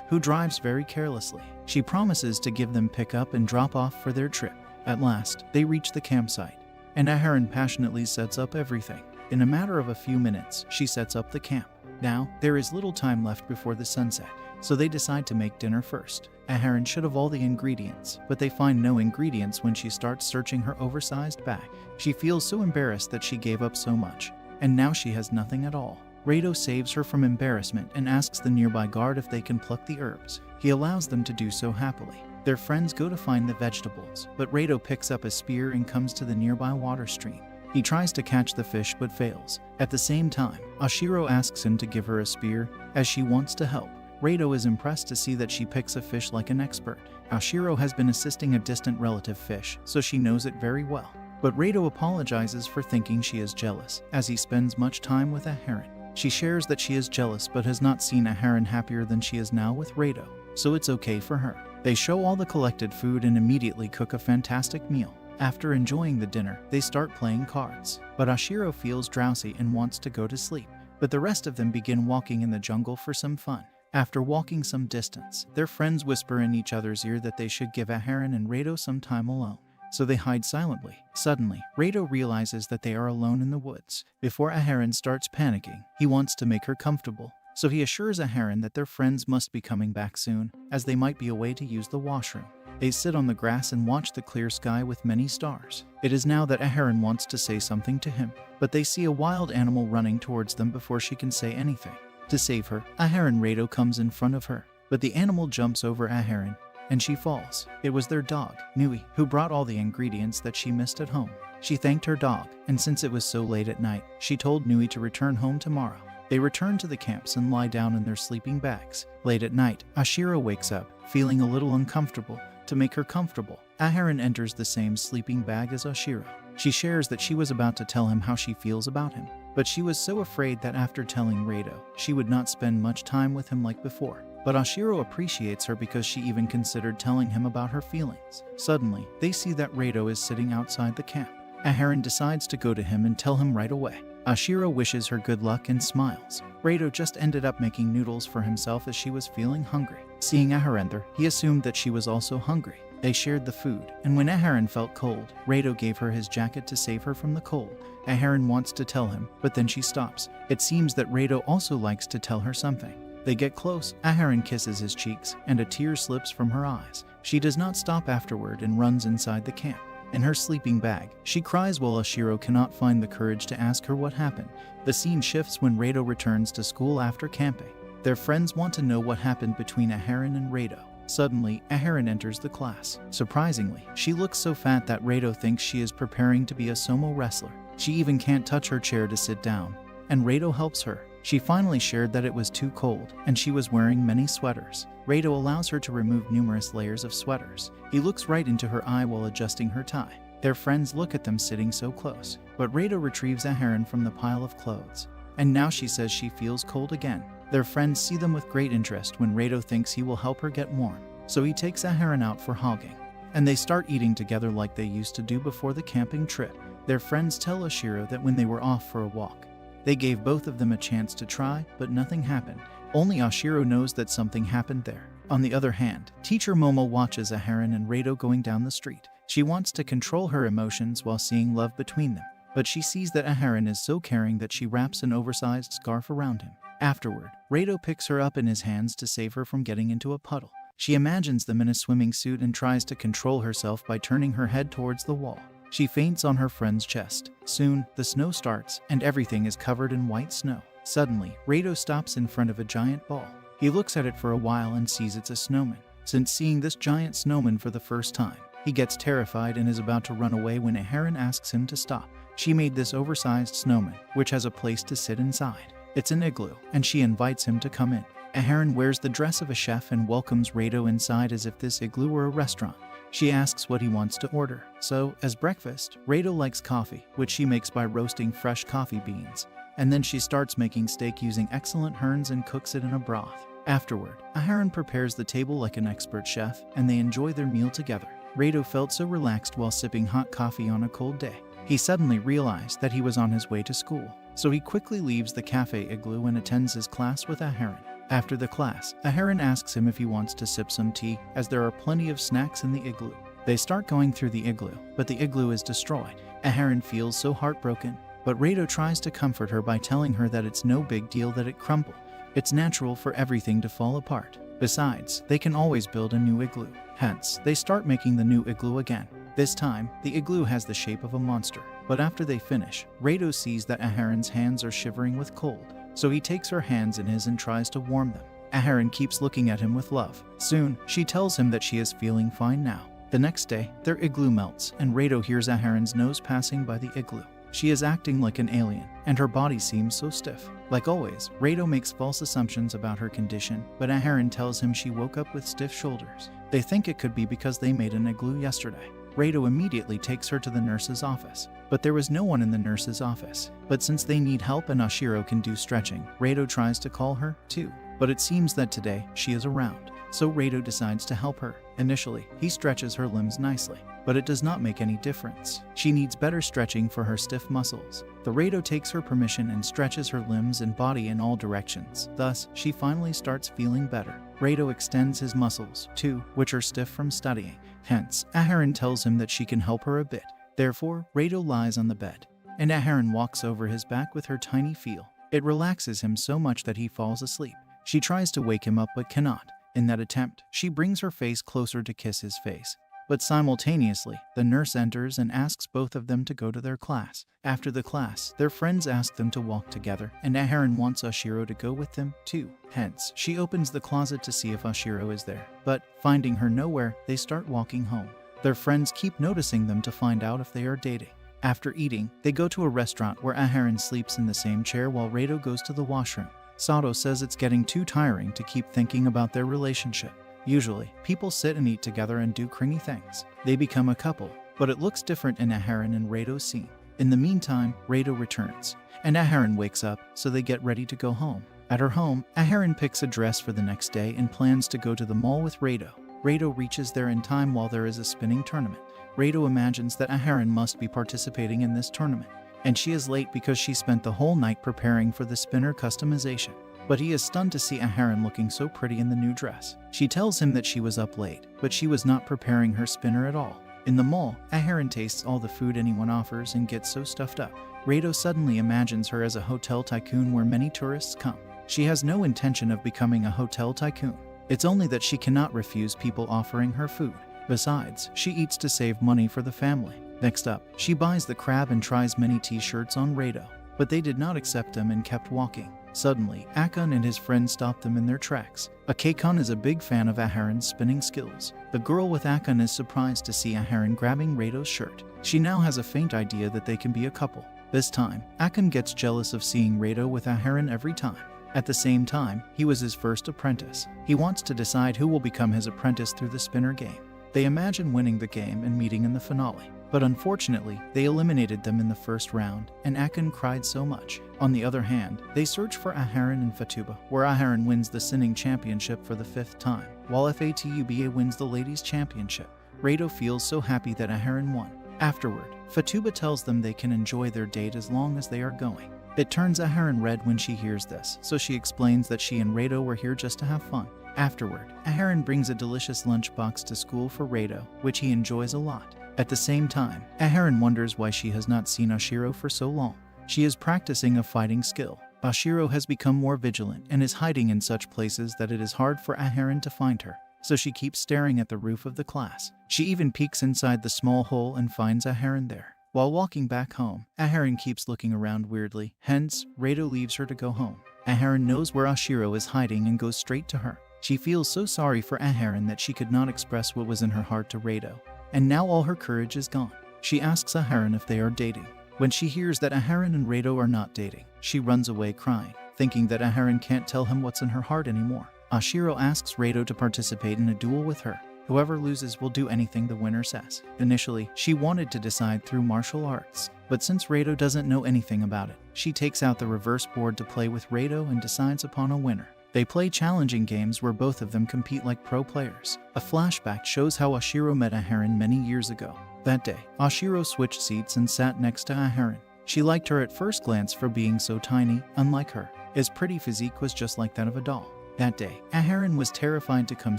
who drives very carelessly. She promises to give them pick-up and drop-off for their trip. At last, they reach the campsite, and Aharon passionately sets up everything. In a matter of a few minutes, she sets up the camp. Now, there is little time left before the sunset, so they decide to make dinner first. Aharon should have all the ingredients, but they find no ingredients when she starts searching her oversized bag. She feels so embarrassed that she gave up so much, and now she has nothing at all. Rado saves her from embarrassment and asks the nearby guard if they can pluck the herbs. He allows them to do so happily. Their friends go to find the vegetables, but Rado picks up a spear and comes to the nearby water stream. He tries to catch the fish but fails. At the same time, Ashiro asks him to give her a spear, as she wants to help. Rado is impressed to see that she picks a fish like an expert. Ashiro has been assisting a distant relative fish, so she knows it very well. But Rado apologizes for thinking she is jealous, as he spends much time with Aharon. She shares that she is jealous but has not seen Aharon happier than she is now with Rado, so it's okay for her. They show all the collected food and immediately cook a fantastic meal. After enjoying the dinner, they start playing cards. But Ashiro feels drowsy and wants to go to sleep. But the rest of them begin walking in the jungle for some fun. After walking some distance, their friends whisper in each other's ear that they should give Aharon and Rado some time alone. So they hide silently. Suddenly, Rado realizes that they are alone in the woods. Before Aharon starts panicking, he wants to make her comfortable. So he assures Aharon that their friends must be coming back soon, as they might be away to use the washroom. They sit on the grass and watch the clear sky with many stars. It is now that Aharon wants to say something to him, but they see a wild animal running towards them before she can say anything. To save her, Aharon Rado comes in front of her, but the animal jumps over Aharon, and she falls. It was their dog, Nui, who brought all the ingredients that she missed at home. She thanked her dog, and since it was so late at night, she told Nui to return home tomorrow. They return to the camps and lie down in their sleeping bags. Late at night, Ashiro wakes up, feeling a little uncomfortable. To make her comfortable, Aharon enters the same sleeping bag as Ashiro. She shares that she was about to tell him how she feels about him, but she was so afraid that after telling Rado, she would not spend much time with him like before. But Ashiro appreciates her because she even considered telling him about her feelings. Suddenly, they see that Rado is sitting outside the camp. Aharon decides to go to him and tell him right away. Ashiro wishes her good luck and smiles. Rado just ended up making noodles for himself as she was feeling hungry. Seeing Aharon there, he assumed that she was also hungry. They shared the food, and when Aharon felt cold, Rado gave her his jacket to save her from the cold. Aharon wants to tell him, but then she stops. It seems that Rado also likes to tell her something. They get close, Aharon kisses his cheeks, and a tear slips from her eyes. She does not stop afterward and runs inside the camp. In her sleeping bag, she cries while Oshiro cannot find the courage to ask her what happened. The scene shifts when Rado returns to school after camping. Their friends want to know what happened between Aharon and Rado. Suddenly, Aharon enters the class. Surprisingly, she looks so fat that Rado thinks she is preparing to be a sumo wrestler. She even can't touch her chair to sit down, and Rado helps her. She finally shared that it was too cold, and she was wearing many sweaters. Rado allows her to remove numerous layers of sweaters. He looks right into her eye while adjusting her tie. Their friends look at them sitting so close, but Rado retrieves Aharon from the pile of clothes. And now she says she feels cold again. Their friends see them with great interest when Rado thinks he will help her get warm. So he takes Aharon out for hogging, and they start eating together like they used to do before the camping trip. Their friends tell Oshiro that when they were off for a walk, they gave both of them a chance to try, but nothing happened. Only Oshiro knows that something happened there. On the other hand, teacher Momo watches Aharon and Rado going down the street. She wants to control her emotions while seeing love between them, but she sees that Aharon is so caring that she wraps an oversized scarf around him. Afterward, Rado picks her up in his hands to save her from getting into a puddle. She imagines them in a swimming suit and tries to control herself by turning her head towards the wall. She faints on her friend's chest. Soon, the snow starts, and everything is covered in white snow. Suddenly, Rado stops in front of a giant ball. He looks at it for a while and sees it's a snowman. Since seeing this giant snowman for the first time, he gets terrified and is about to run away when Aharon asks him to stop. She made this oversized snowman, which has a place to sit inside. It's an igloo, and she invites him to come in. Aharon wears the dress of a chef and welcomes Rado inside as if this igloo were a restaurant. She asks what he wants to order. So, as breakfast, Rado likes coffee, which she makes by roasting fresh coffee beans. And then she starts making steak using excellent herns and cooks it in a broth. Afterward, Aharon prepares the table like an expert chef, and they enjoy their meal together. Rado felt so relaxed while sipping hot coffee on a cold day. He suddenly realized that he was on his way to school, so he quickly leaves the cafe igloo and attends his class with Aharon. After the class, Aharon asks him if he wants to sip some tea, as there are plenty of snacks in the igloo. They start going through the igloo, but the igloo is destroyed. Aharon feels so heartbroken, but Rado tries to comfort her by telling her that it's no big deal that it crumbled. It's natural for everything to fall apart. Besides, they can always build a new igloo. Hence, they start making the new igloo again. This time, the igloo has the shape of a monster. But after they finish, Rado sees that Aharon's hands are shivering with cold. So he takes her hands in his and tries to warm them. Aharon keeps looking at him with love. Soon, she tells him that she is feeling fine now. The next day, their igloo melts, and Rado hears Aharon's nose passing by the igloo. She is acting like an alien, and her body seems so stiff. Like always, Rado makes false assumptions about her condition, but Aharon tells him she woke up with stiff shoulders. They think it could be because they made an igloo yesterday. Rado immediately takes her to the nurse's office. But there was no one in the nurse's office. But since they need help and Oshiro can do stretching, Rado tries to call her, too. But it seems that today, she is around. So Rado decides to help her. Initially, he stretches her limbs nicely, but it does not make any difference. She needs better stretching for her stiff muscles. The Rado takes her permission and stretches her limbs and body in all directions. Thus, she finally starts feeling better. Rado extends his muscles, too, which are stiff from studying. Hence, Aharon tells him that she can help her a bit. Therefore, Rado lies on the bed, and Aharon walks over his back with her tiny feel. It relaxes him so much that he falls asleep. She tries to wake him up but cannot. In that attempt, she brings her face closer to kiss his face. But simultaneously, the nurse enters and asks both of them to go to their class. After the class, their friends ask them to walk together, and Aharon wants Oshiro to go with them, too. Hence, she opens the closet to see if Oshiro is there. But, finding her nowhere, they start walking home. Their friends keep noticing them to find out if they are dating. After eating, they go to a restaurant where Aharon sleeps in the same chair while Rado goes to the washroom. Sato says it's getting too tiring to keep thinking about their relationship. Usually, people sit and eat together and do cringy things. They become a couple, but it looks different in Aharon and Rado's scene. In the meantime, Rado returns, and Aharon wakes up, so they get ready to go home. At her home, Aharon picks a dress for the next day and plans to go to the mall with Rado. Rado reaches there in time while there is a spinning tournament. Rado imagines that Aharon must be participating in this tournament, and she is late because she spent the whole night preparing for the spinner customization. but he is stunned to see Aharon looking so pretty in the new dress. She tells him that she was up late, but she was not preparing her spinner at all. In the mall, Aharon tastes all the food anyone offers and gets so stuffed up. Rado suddenly imagines her as a hotel tycoon where many tourists come. She has no intention of becoming a hotel tycoon. It's only that she cannot refuse people offering her food. Besides, she eats to save money for the family. Next up, she buys the crab and tries many t-shirts on Rado, but they did not accept them and kept walking. Suddenly, Akon and his friend stopped them in their tracks. Akon is a big fan of Aharon's spinning skills. The girl with Akon is surprised to see Aharon grabbing Rado's shirt. She now has a faint idea that they can be a couple. This time, Akon gets jealous of seeing Rado with Aharon every time. At the same time, he was his first apprentice. He wants to decide who will become his apprentice through the spinner game. They imagine winning the game and meeting in the finale. But unfortunately, they eliminated them in the first round, and Akon cried so much. On the other hand, they search for Aharon in Fatuba, where Aharon wins the sinning championship for the 5th time, while Fatuba wins the ladies' championship. Rado feels so happy that Aharon won. Afterward, Fatuba tells them they can enjoy their date as long as they are going. It turns Aharon red when she hears this, so she explains that she and Rado were here just to have fun. Afterward, Aharon brings a delicious lunchbox to school for Rado, which he enjoys a lot. At the same time, Aharon wonders why she has not seen Oshiro for so long. She is practicing a fighting skill. Oshiro has become more vigilant and is hiding in such places that it is hard for Aharon to find her, so she keeps staring at the roof of the class. She even peeks inside the small hole and finds Aharon there. While walking back home, Aharon keeps looking around weirdly, hence, Rado leaves her to go home. Aharon knows where Oshiro is hiding and goes straight to her. She feels so sorry for Aharon that she could not express what was in her heart to Rado. And now all her courage is gone. She asks Aharon if they are dating. When she hears that Aharon and Rado are not dating, she runs away crying, thinking that Aharon can't tell him what's in her heart anymore. Oshiro asks Rado to participate in a duel with her. Whoever loses will do anything the winner says. Initially, she wanted to decide through martial arts, but since Rado doesn't know anything about it, she takes out the reverse board to play with Rado and decides upon a winner. They play challenging games where both of them compete like pro players. A flashback shows how Oshiro met Aharon many years ago. That day, Oshiro switched seats and sat next to Aharon. She liked her at first glance for being so tiny, unlike her. His pretty physique was just like that of a doll. That day, Aharon was terrified to come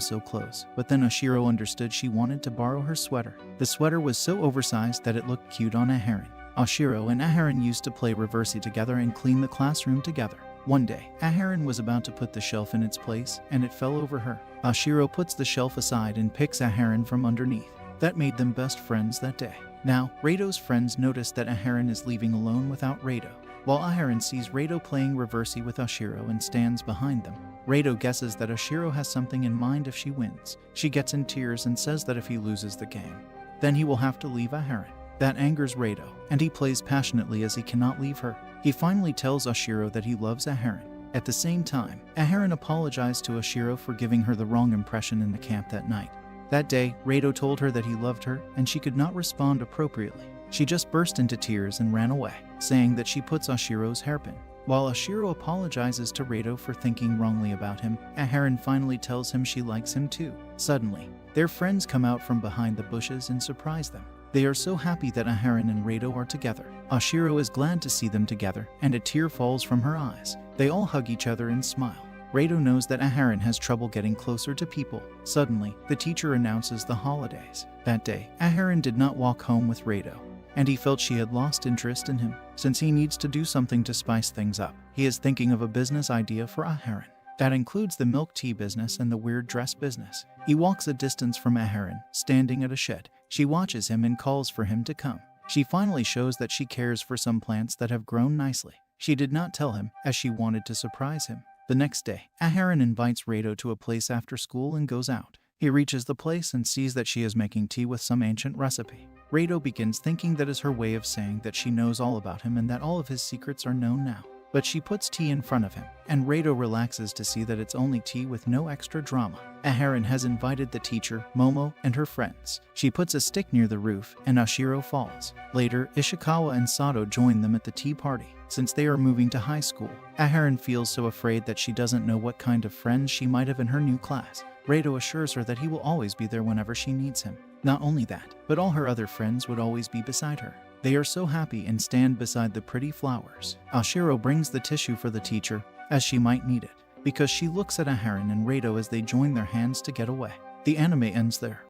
so close, but then Oshiro understood she wanted to borrow her sweater. The sweater was so oversized that it looked cute on Aharon. Oshiro and Aharon used to play reversey together and clean the classroom together. One day, Aharon was about to put the shelf in its place, and it fell over her. Oshiro puts the shelf aside and picks Aharon from underneath. That made them best friends that day. Now, Rado's friends notice that Aharon is leaving alone without Rado. While Aharon sees Rado playing reversey with Oshiro and stands behind them, Rado guesses that Oshiro has something in mind if she wins. She gets in tears and says that if he loses the game, then he will have to leave Aharon. That angers Rado, and he plays passionately as he cannot leave her. He finally tells Oshiro that he loves Aharon. At the same time, Aharon apologized to Oshiro for giving her the wrong impression in the camp that night. That day, Rado told her that he loved her, and she could not respond appropriately. She just burst into tears and ran away, saying that she puts Oshiro's hairpin. While Oshiro apologizes to Rado for thinking wrongly about him, Aharon finally tells him she likes him too. Suddenly, their friends come out from behind the bushes and surprise them. They are so happy that Aharon and Rado are together. Oshiro is glad to see them together, and a tear falls from her eyes. They all hug each other and smile. Rado knows that Aharon has trouble getting closer to people. Suddenly, the teacher announces the holidays. That day, Aharon did not walk home with Rado, and he felt she had lost interest in him. Since he needs to do something to spice things up, he is thinking of a business idea for Aharon. That includes the milk tea business and the weird dress business. He walks a distance from Aharon, standing at a shed. She watches him and calls for him to come. She finally shows that she cares for some plants that have grown nicely. She did not tell him, as she wanted to surprise him. The next day, Aharon invites Rado to a place after school and goes out. He reaches the place and sees that she is making tea with some ancient recipe. Rado begins thinking that is her way of saying that she knows all about him and that all of his secrets are known now. But she puts tea in front of him, and Rado relaxes to see that it's only tea with no extra drama. Aharon has invited the teacher, Momo, and her friends. She puts a stick near the roof, and Oshiro falls. Later, Ishikawa and Sato join them at the tea party. Since they are moving to high school, Aharon feels so afraid that she doesn't know what kind of friends she might have in her new class. Rado assures her that he will always be there whenever she needs him. Not only that, but all her other friends would always be beside her. They are so happy and stand beside the pretty flowers. Oshiro brings the tissue for the teacher, as she might need it, because she looks at a Haran and Rado as they join their hands to get away. The anime ends there.